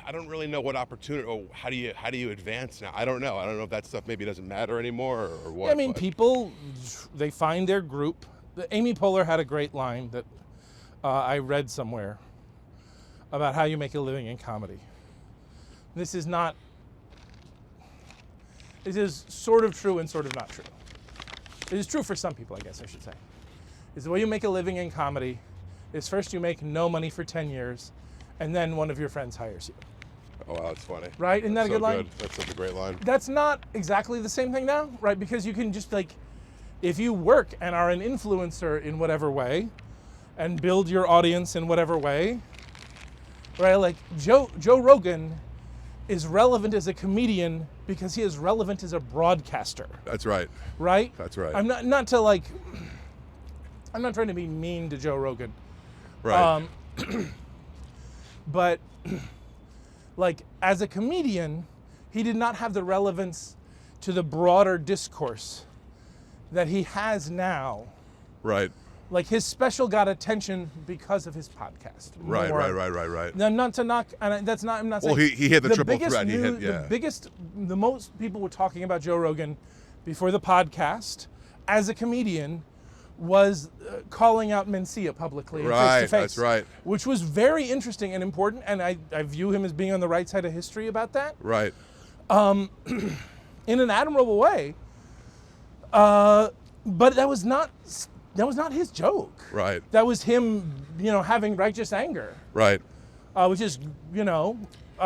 I don't really know what opportunity, or how do you advance now? I don't know if that stuff maybe doesn't matter anymore or what.
Yeah, people, they find their group. Amy Poehler had a great line that I read somewhere about how you make a living in comedy. This is sort of true and sort of not true. It is true for some people, I guess I should say. Is the way you make a living in comedy is first you make no money for 10 years, and then one of your friends hires you.
Oh, wow, that's funny.
Right? Isn't that a good line?
That's such a great line.
That's not exactly the same thing now, right? Because you can just if you work and are an influencer in whatever way, and build your audience in whatever way, right? Like Joe Rogan is relevant as a comedian because he is relevant as a broadcaster.
That's right.
Right?
That's right.
I'm not trying to be mean to Joe Rogan.
Right.
But as a comedian, he did not have the relevance to the broader discourse that he has now.
Right.
Like his special got attention because of his podcast.
Right.
Now, not to knock, and that's not. I'm not saying.
Well, he hit the triple threat.
The most people were talking about Joe Rogan before the podcast as a comedian was calling out Mencia publicly, face to face.
That's right.
Which was very interesting and important, and I view him as being on the right side of history about that.
Right.
In an admirable way. But that was not his joke.
Right.
That was him, having righteous anger.
Right.
Which is, a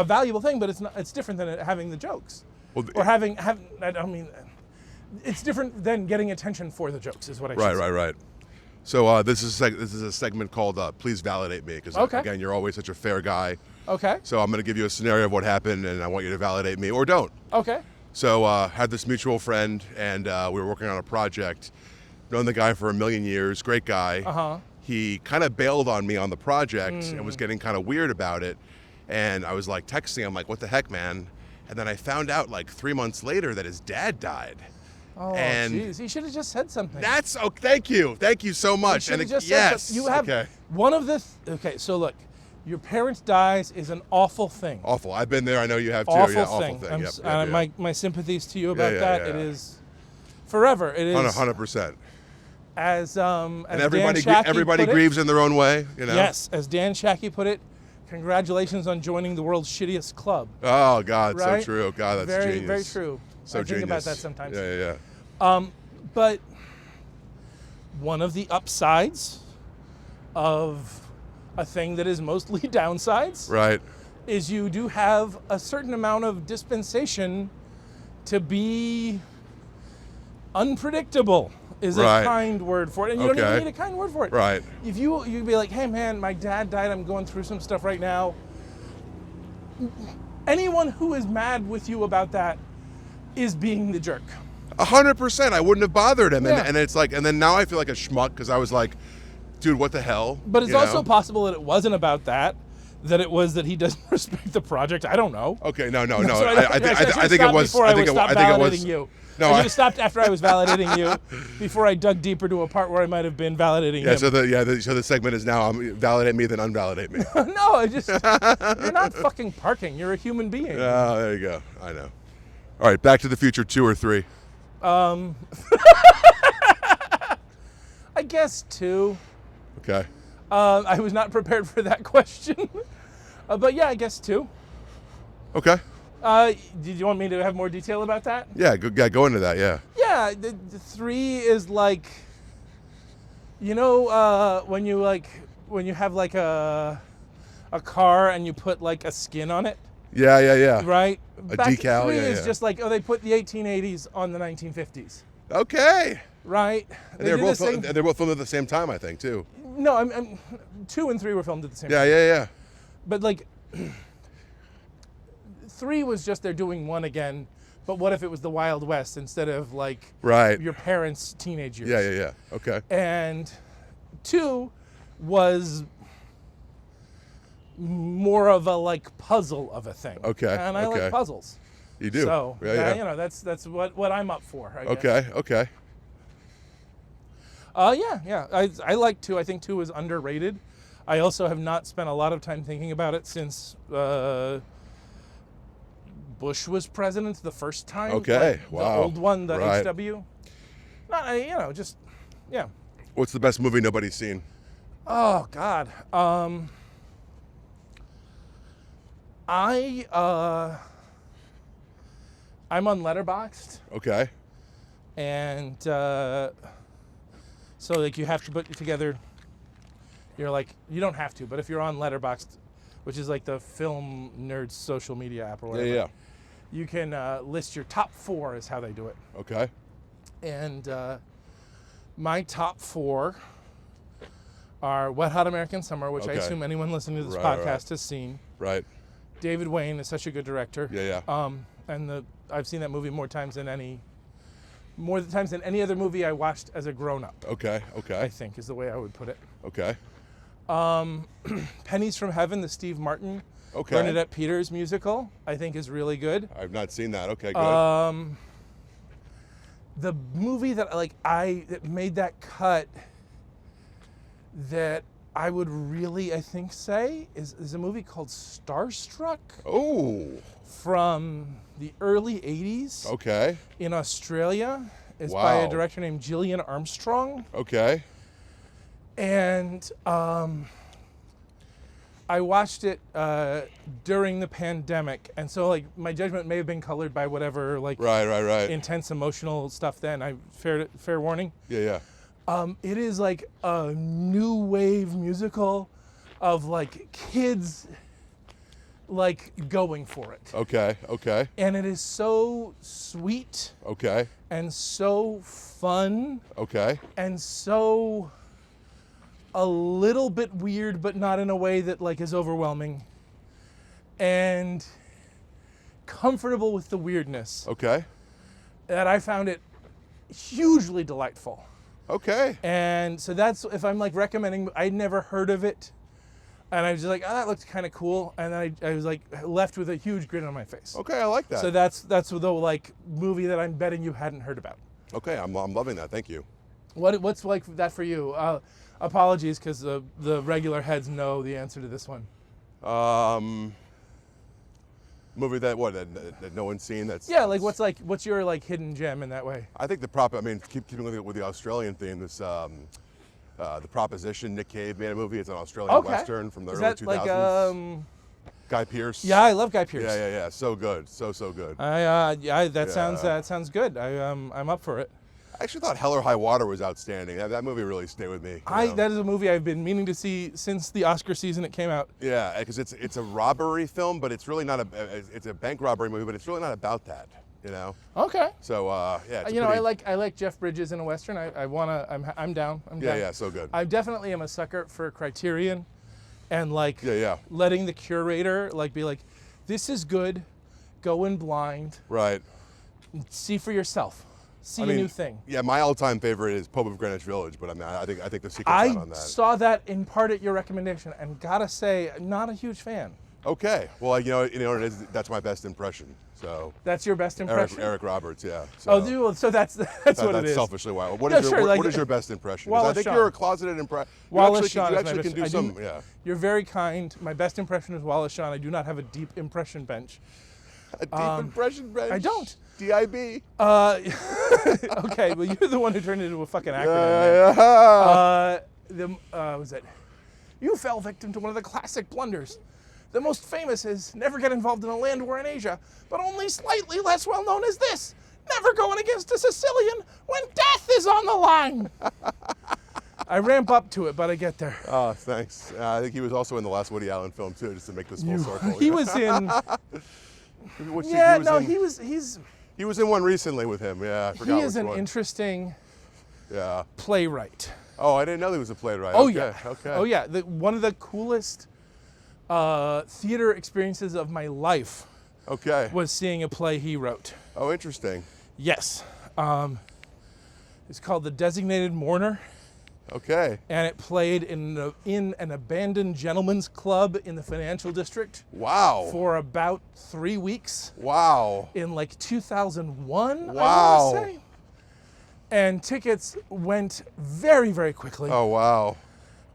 valuable thing, but it's different than having the jokes.
Well,
or it's different than getting attention for the jokes, is what I should say.
Right. So this is a segment called "Please Validate Me," because again, you're always such a fair guy.
Okay.
So I'm going to give you a scenario of what happened, and I want you to validate me or don't.
Okay.
So had this mutual friend, and we were working on a project. Known the guy for 1,000,000 years, great guy.
Uh-huh.
He kind of bailed on me on the project and was getting kind of weird about it. And I was like texting him, like, what the heck, man? And then I found out 3 months later that his dad died.
Oh, jeez. You should have just said something.
Thank you so much.
You just said you have one of the, so look, your parents dies is an awful thing.
Awful. I've been there. I know you have too.
Awful thing. My sympathies to you about that. Yeah. It is forever. It is
100%.
As
and
everybody
grieves in their own way.
Yes, as Dan Shackey put it. Congratulations on joining the world's shittiest club.
Oh God,
right?
So true. God, that's
very,
genius.
very true.
So
I think
genius.
about that sometimes.
Yeah.
But one of the upsides of a thing that is mostly downsides,
right,
is you do have a certain amount of dispensation to be unpredictable. Is a kind word for it, and you don't even need a kind word for it.
Right.
If you'd be like, hey man, my dad died, I'm going through some stuff right now. anyone who is mad with you about that is being the jerk.
100%. I wouldn't have bothered him.
Yeah.
And it's like, and then now I feel like a schmuck because I was like, dude, what the hell?
But it's
You
also
know?
possible that it wasn't about that it was that he doesn't respect the project. I don't know.
Okay, no.
So
I think it was.
Before I
think
stopped
I think it
validating
was.
you.
No,
I should
I-
have stopped after I was validating you, before I dug deeper to a part where I might have been validating
Yeah.
him.
So the segment is now validate me then unvalidate me.
No, you're not fucking parking. You're a human being.
Oh, there you go. I know. All right, Back to the Future 2 or 3.
I guess 2.
Okay.
I was not prepared for that question. But yeah, I guess 2.
Okay.
Did you want me to have more detail about that?
Yeah. Go into that. Yeah.
Yeah, the 3 is like, when you have like a car and you put like a skin on it,
Yeah.
right?
A
Back
decal,
3
yeah,
is
yeah.
just like, they put the 1880s on the 1950s,
Okay.
right?
And they're
did
both
this thing-
they're both filmed at the same time, I think, too.
No, I'm 2 and 3 were filmed at the same time.
Yeah.
But like 3 was just they're doing 1 again, but what if it was the Wild West instead of like
Right.
your parents' teenage years?
Yeah. Okay.
And 2 was more of a like puzzle of a thing.
Okay,
And I
okay.
like puzzles.
You do.
So
Yeah.
that's what I'm up for. I guess.
Okay.
Yeah. I like 2. I think 2 is underrated. I also have not spent a lot of time thinking about it since Bush was president the first time.
Okay,
like
wow.
The old one, the
Right.
HW. Not, just, yeah.
What's the best movie nobody's seen?
Oh God. I'm on Letterboxd,
Okay.
and so like you have to put together. You're like, you don't have to, but if you're on Letterboxd, which is like the film nerds social media app or whatever,
Yeah.
you can list your top 4 is how they do it.
Okay.
And my top 4 are Wet Hot American Summer, which I
Okay.
assume anyone listening to this
Right,
podcast
right.
has seen.
Right.
David Wayne is such a good director.
Yeah.
And I've seen that movie more times than any other movie I watched as a grown-up,
Okay.
I think is the way I would put it.
Okay.
Pennies from Heaven, the Steve Martin,
Okay.
Bernadette Peters musical, I think is really good.
I've not seen that. Okay. Good.
The movie that made that cut that I would really, I think, say is a movie called Starstruck
Oh.
from the early 80s
Okay.
in Australia. It's by a
Wow.
director named Gillian Armstrong.
Okay.
And I watched it during the pandemic. And so like my judgment may have been colored by whatever like
Right.
intense emotional stuff then. Fair warning.
Yeah.
It is like a new wave musical of like kids like going for it.
Okay.
And it is so sweet
Okay.
and so fun
Okay.
and so a little bit weird, but not in a way that like is overwhelming, and comfortable with the weirdness,
Okay.
that I found it hugely delightful.
Okay.
And so that's, if I'm like recommending, I'd never heard of it, and I was just like, oh, that looks kind of cool, and then I was like left with a huge grin on my face.
Okay. I like that.
So that's the like movie that I'm betting you hadn't heard about.
Okay. I'm loving that. Thank you.
What's like that for you? Apologies, because the regular heads know the answer to this one.
Movie that no one's seen. That's
Yeah, like what's your like hidden gem in that way?
I think the prop. I mean, keeping with the Australian theme. This the Proposition. Nick Cave made a movie. It's an Australian
Okay.
Western from the
Is
early
that
2000s.
like
Guy Pearce.
Yeah, I love Guy Pearce.
Yeah. So good. So good.
That sounds good. I'm up for it.
I actually thought Hell or High Water was outstanding. That movie really stayed with me. you know?
That is a movie I've been meaning to see since the Oscar season it came out.
Yeah, because it's a robbery film, but it's really not it's a bank robbery movie, but it's really not about that. You know.
Okay.
So yeah. It's
I like Jeff Bridges in a Western. I'm down.
Yeah. So good.
I definitely am a sucker for Criterion, and like
Yeah.
letting the curator like be like, this is good. Go in blind.
Right.
See for yourself. See
I
a
mean,
new thing.
Yeah, my all-time favorite is Pope of Greenwich Village, but I mean, I think the sequel's out on
I
that.
saw that in part at your recommendation, and gotta say, not a huge fan.
Okay. Well, that's my best impression. So
That's your best impression?
Eric Roberts, yeah. So,
So that's what it
that's
is.
selfishly why. What
No,
is your
sure, like,
what is your best impression? 'Cause I
Wallace
think
Shawn.
you're a closeted impression.
Wallace Shawn
You
is my
actually
best.
can do some. Yeah.
You're very kind. My best impression is Wallace Shawn. I do not have a deep impression bench.
A deep impression bench.
I don't.
DIB.
Okay, well, you're the one who turned it into a fucking acronym. Was it? You fell victim to one of the classic blunders. The most famous is never get involved in a land war in Asia, but only slightly less well known is this: never going against a Sicilian when death is on the line. I ramp up to it, but I get there.
Oh, thanks. I think he was also in the last Woody Allen film too, just to make this full circle.
He was in.
He was in one recently with him. Yeah, I forgot
He is
which
an
one.
interesting
Yeah.
playwright.
Oh, I didn't know he was a playwright.
Oh
Okay,
yeah.
Okay.
Oh yeah. One of the coolest theater experiences of my life
Okay.
was seeing a play he wrote.
Oh, interesting.
Yes. It's called The Designated Mourner,
Okay.
and it played in an abandoned gentleman's club in the financial district
Wow.
for about 3 weeks
Wow.
in like 2001,
Wow.
I want to say. And tickets went very, very quickly.
Oh, wow.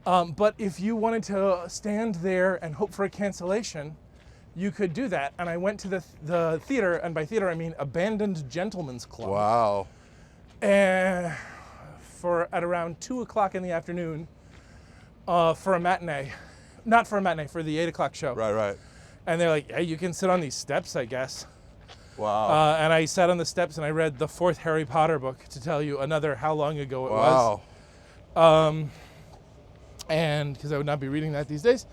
But if you wanted to stand there and hope for a cancellation, you could do that. And I went to the theater, and by theater I mean abandoned gentleman's club.
Wow.
And at around 2 o'clock in the afternoon for a matinee. Not for a matinee, for the 8 o'clock show.
Right.
And they're like, hey, you can sit on these steps, I guess.
Wow.
And I sat on the steps and I read the 4th Harry Potter book, to tell you another how long ago it was.
Wow.
And because I would not be reading that these days.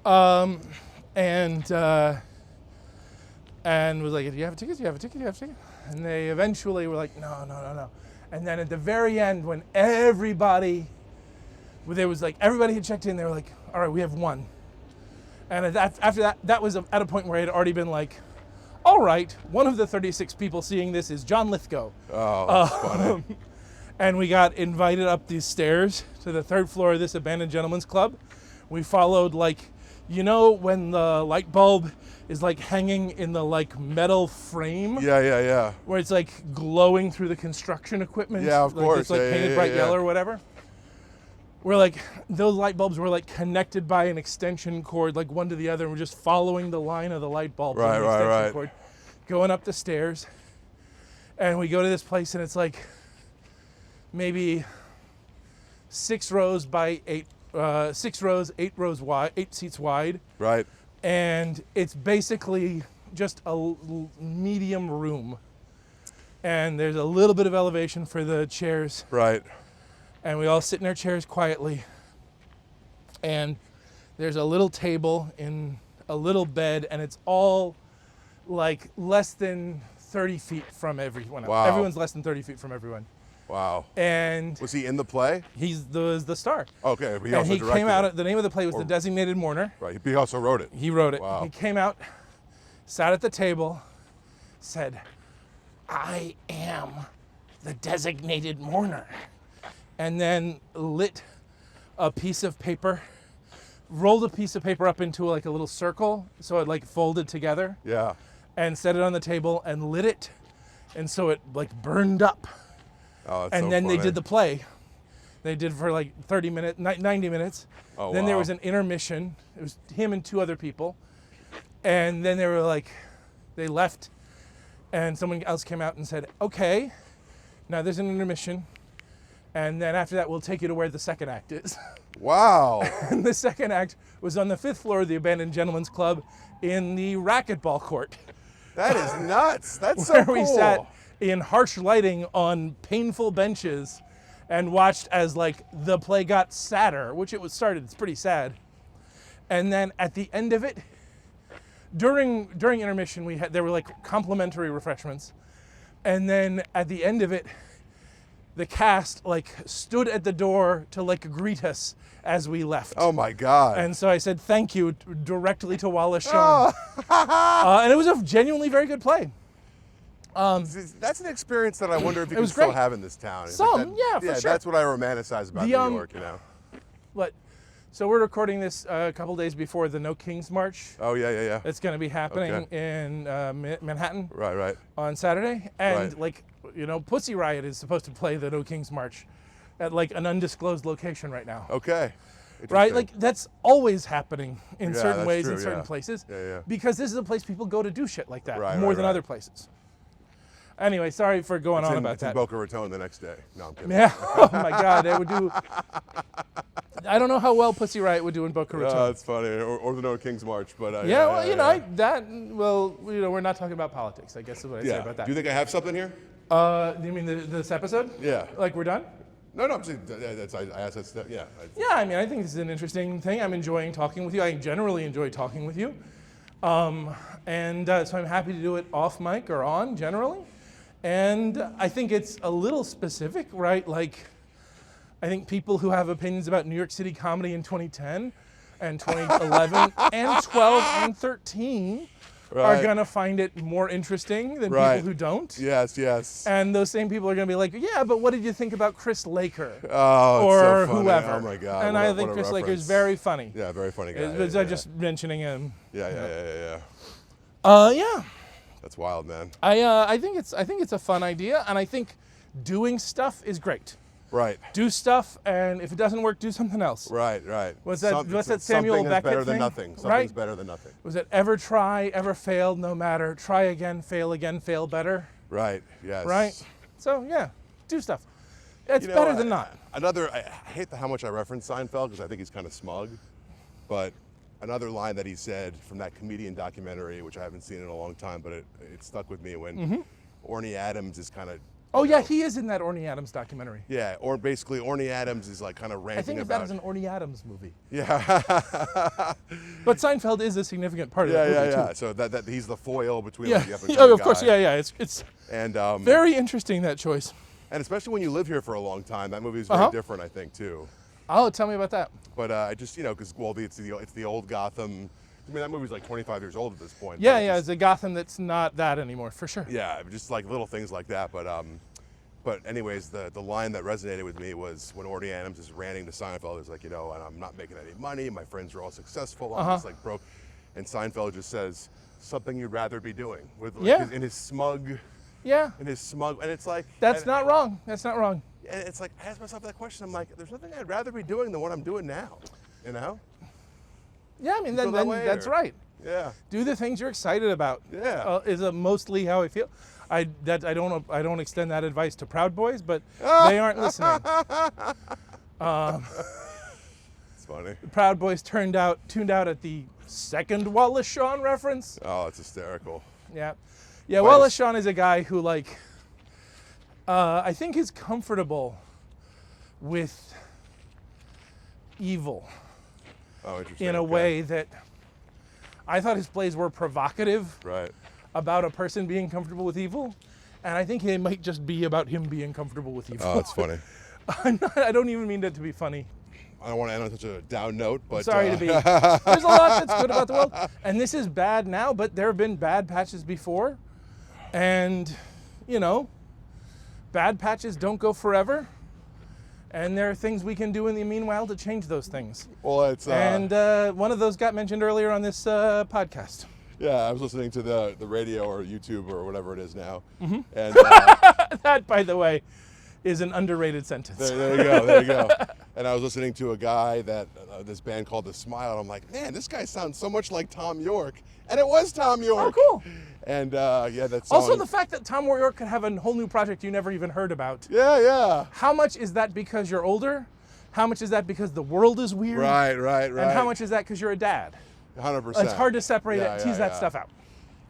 And was like, do you have a ticket? Do you have a ticket? Do you have a ticket? And they eventually were like, no. And then at the very end, when everybody had checked in, they were like, all right, we have one. And after that, that was at a point where I had already been like, all right, one of the 36 people seeing this is John Lithgow.
Oh, that's funny.
And we got invited up these stairs to the 3rd floor of this abandoned gentleman's club. We followed when the light bulb is like hanging in the like metal frame.
Yeah.
Where it's like glowing through the construction equipment.
Yeah, of course.
It's like
Yeah,
painted
yeah,
bright
yeah.
yellow or whatever. We're like, those light bulbs were like connected by an extension cord, like one to the other, and we're just following the line of the light bulb
Right,
on the
right,
extension
right.
cord, going up the stairs. And we go to this place, and it's like maybe 6 rows by 8, 6 rows, 8 rows wide, 8 seats wide.
Right.
And it's basically just a medium room. And there's a little bit of elevation for the chairs.
Right.
And we all sit in our chairs quietly. And there's a little table in a little bed, and it's all like less than 30 feet from everyone else.
Wow.
Everyone's less than 30 feet from everyone.
Wow.
And
Was he in the play?
he's the star.
Okay, but he
And
also
he
directed
came out,
it.
the name of the play was The Designated Mourner.
Right. He also wrote it.
He wrote it.
Wow.
He came out, sat at the table, said, I am the designated mourner. And then lit a piece of paper, rolled a piece of paper up into like a little circle, so it like folded together,
Yeah.
and set it on the table and lit it, and so it like burned up.
Oh, that's
And
so
then they
funny.
did the play. They did for like 30 minutes, 90 minutes.
Oh,
Then there
wow.
was an intermission. It was him and 2 other people. And then they were like, they left, and someone else came out and said, okay, now there's an intermission. And then after that, we'll take you to where the second act is.
Wow.
And the second act was on the 5th floor of the abandoned gentleman's club in the racquetball court.
That is nuts. That's so
Where
cool.
we sat in harsh lighting on painful benches and watched as like the play got sadder, which it was started. It's pretty sad. And then at the end of it, during intermission, there were like complimentary refreshments. And then at the end of it, the cast like stood at the door to like greet us as we left.
Oh my God.
And so I said thank you directly to Wallace Shawn. And it was a genuinely very good play.
That's an experience that I wonder if you can
was
still
great.
have in this town. It's
Yeah, for sure.
That's what I romanticize about New York, you know.
So we're recording this a couple days before the No Kings March.
Oh yeah.
It's going to be happening in Manhattan.
Right.
On Saturday, and
Right.
Pussy Riot is supposed to play the No Kings March at like an undisclosed location right now.
Okay.
Right, like that's always happening in certain
that's
ways
true,
in certain places.
Yeah.
Because this is a place people go to do shit like that
Right,
more
right,
than
right.
other places. Anyway, sorry for going on about
it's in
that.
Boca Raton the next day. No, I'm kidding.
Yeah. Oh my God, they would do. I don't know how well Pussy Riot would do in Boca Raton.
That's funny. Or the No Kings March, but
Yeah, we're not talking about politics. I guess is what I say about that.
Do you think I have something here?
You mean this episode?
Yeah.
Like we're done?
No, I'm saying I asked that stuff. Yeah.
Yeah, I mean, I think this is an interesting thing. I'm enjoying talking with you. I generally enjoy talking with you. So I'm happy to do it off mic or on, generally. And I think it's a little specific, right? Like, I think people who have opinions about New York City comedy in 2010 and 2011 and 12 and 13 are going to find it more interesting than people who don't.
Yes.
And those same people are going to be like, yeah, but what did you think about Chris Laker?
Oh,
or
it's so funny.
whoever.
Oh my God.
And I think Chris Laker is very funny.
Yeah, very funny guy.
I'm just mentioning him.
Yeah.
Yeah.
That's wild, man.
I think it's a fun idea, and I think doing stuff is great.
Right.
Do stuff, and if it doesn't work, do something else.
Right.
What's that Samuel
something
Beckett
is better
thing?
than nothing. Something's
Right?
better than nothing.
Was it ever try, ever fail, no matter, try again, fail better?
Right. Yes.
Right? So yeah, do stuff. It's better than not.
I hate how much I reference Seinfeld because I think he's kind of smug, but another line that he said from that comedian documentary, which I haven't seen in a long time, but it stuck with me when Orny Adams is kind of.
Oh yeah, he is in that Orny Adams documentary.
Yeah, or basically Orny Adams is like kind of ranting
I think
about.
that is an Orny Adams movie.
Yeah.
But Seinfeld is a significant part of that movie too.
Yeah. So that he's the foil between
Yeah,
like, the up-and-coming
of course.
guy.
Yeah. It's
And
very interesting, that choice.
and especially when you live here for a long time, that movie is very different, I think, too.
Oh, tell me about that.
But I just because it's the old Gotham. I mean, that movie's like 25 years old at this point.
Yeah,
but
it's a Gotham that's not that anymore, for sure.
Yeah, just like little things like that. But anyways, the line that resonated with me was when Orny Adams is ranting to Seinfeld. It's like, and I'm not making any money. My friends are all successful. I'm just like broke. And Seinfeld just says something you'd rather be doing in his smug.
Yeah.
In his smug, and it's like
That's not wrong. That's not wrong.
And it's like I ask myself that question. I'm like, there's nothing I'd rather be doing than what I'm doing now. You know?
Yeah, I mean, then
that way,
that's
or-
right.
Yeah.
Do the things you're excited about.
Yeah.
Is mostly how I feel. I don't extend that advice to Proud Boys, but they aren't listening.
It's funny.
Proud Boys tuned out at the second Wallace Shawn reference.
Oh, it's hysterical.
Yeah. Wallace Shawn is a guy who I think is comfortable with evil.
Oh, interesting.
In a way that I thought his plays were provocative.
Right.
About a person being comfortable with evil, and I think it might just be about him being comfortable with evil.
Oh, that's funny.
I don't even mean that to be funny.
I don't want to end on such a down note, but
Sorry to be. There's a lot that's good about the world, and this is bad now, but there have been bad patches before, and bad patches don't go forever, and there are things we can do in the meanwhile to change those things.
Well, it's
and one of those got mentioned earlier on this podcast.
Yeah, I was listening to the radio or YouTube or whatever it is now, and
that, by the way, is an underrated sentence.
There you go. And I was listening to a guy that this band called The Smile, and I'm like, man, this guy sounds so much like Tom York, and it was Tom York.
Oh, cool.
And that song.
Also, the fact that Tom York could have a whole new project you never even heard about.
Yeah.
How much is that because you're older? How much is that because the world is weird? Right. And how much is that because you're a dad?
100%.
It's hard to separate tease that stuff out.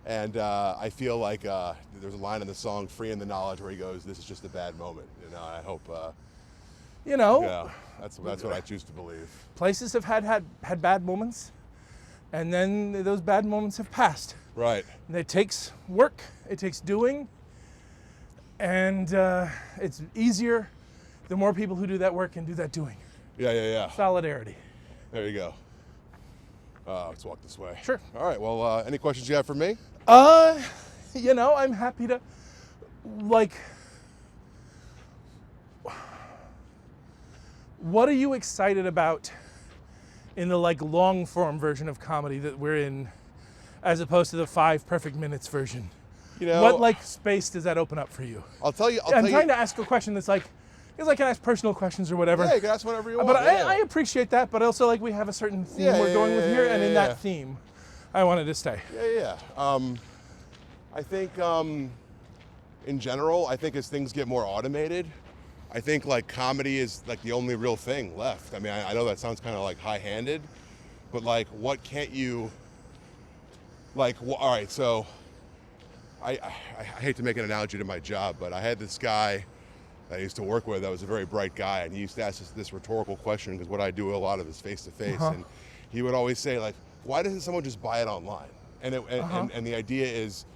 And I feel like there's a line in the song "Free in the Knowledge" where he goes, "This is just a bad moment." I hope. Yeah, that's what I choose to believe.
Places have had bad moments, and then those bad moments have passed.
Right.
And it takes work. It takes doing. And it's easier the more people who do that work can do that doing.
Yeah.
Solidarity.
There you go. Let's walk this way.
Sure.
All right. Well, any questions you have for me?
I'm happy to, like, what are you excited about in the like long form version of comedy that we're in, as opposed to the 5 perfect minutes version?
You know,
what like space does that open up for you?
I'll tell you.
I'm trying to ask a question that's like, because I can ask personal questions or whatever.
Yeah, you can ask whatever you want.
But I appreciate that. But also, like, we have a certain theme we're going with here, and in that theme, I wanted to stay.
Yeah. I think, in general, I think as things get more automated, I think like comedy is like the only real thing left. I mean, I know that sounds kind of like high-handed, but like, what can't you? Like, all right, so I hate to make an analogy to my job, but I had this guy that I used to work with that was a very bright guy, and he used to ask this rhetorical question, because what I do a lot of is face-to-face, and he would always say, like, why doesn't someone just buy it online? And and the idea is,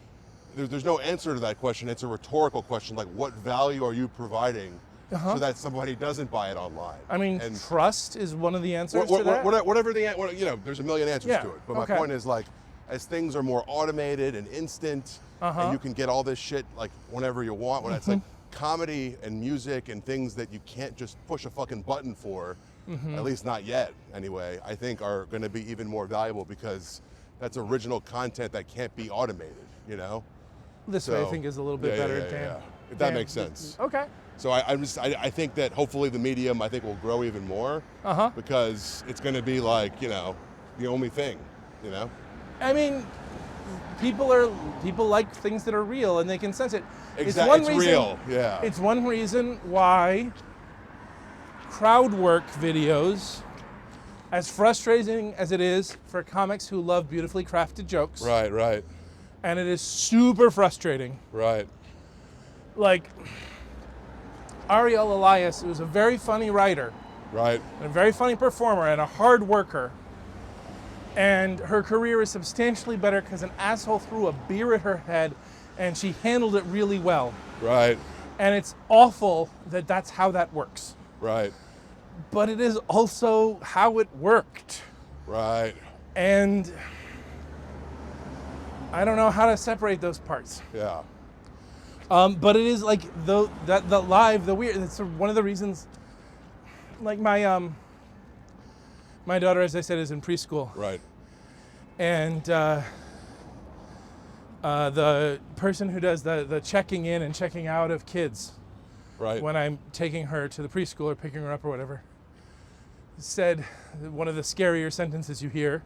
there's no answer to that question. It's a rhetorical question, like, what value are you providing so that somebody doesn't buy it online?
I mean, and trust is one of the answers to that?
Whatever there's a million answers to it. But my point is, like, as things are more automated and instant, and you can get all this shit like whenever you want, when it's like comedy and music and things that you can't just push a fucking button for, at least not yet anyway, I think are going to be even more valuable, because that's original content that can't be automated, you know?
This way I think is a little bit better.
If that makes sense.
Okay.
So I think that hopefully the medium, I think, will grow even more, because it's going to be like, you know, the only thing, you know?
I mean, people like things that are real and they can sense it.
Exactly. It's real. Yeah.
It's one reason why crowd work videos, as frustrating as it is for comics who love beautifully crafted jokes.
Right.
And it is super frustrating.
Right.
Like, Ariel Elias, who's a very funny writer.
Right.
And a very funny performer and a hard worker. And her career is substantially better because an asshole threw a beer at her head and she handled it really well.
Right.
And it's awful that that's how that works.
Right.
But it is also how it worked.
Right.
And I don't know how to separate those parts.
Yeah.
But it is like the weird. It's one of the reasons. Like my daughter, as I said, is in preschool.
Right.
And the person who does the checking in and checking out of kids,
right,
when I'm taking her to the preschool or picking her up or whatever, said one of the scarier sentences you hear,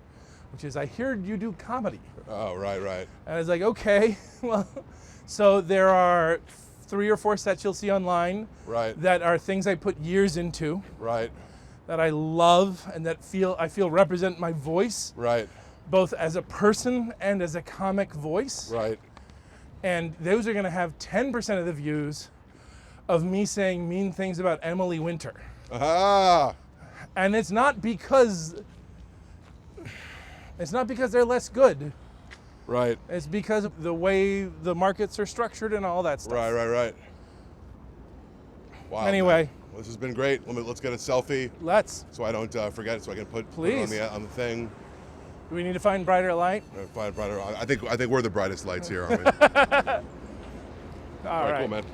which is, "I heard you do comedy."
Oh, right.
And I was like, okay, well, so there are 3 or 4 sets you'll see online,
right,
that are things I put years into,
right,
that I love and that I feel represent my voice,
right,
both as a person and as a comic voice,
right.
And those are going to have 10% of the views of me saying mean things about Emily Winter. And it's not because they're less good.
Right.
It's because of the way the markets are structured and all that stuff.
Right. Wow.
Anyway.
Well, this has been great. Let's get a selfie.
Let's.
So I don't forget it, so I can put
Please.
it on the thing.
Do we need to find brighter light?
Find brighter. I think we're the brightest lights here, aren't we?
All right.
Cool, man.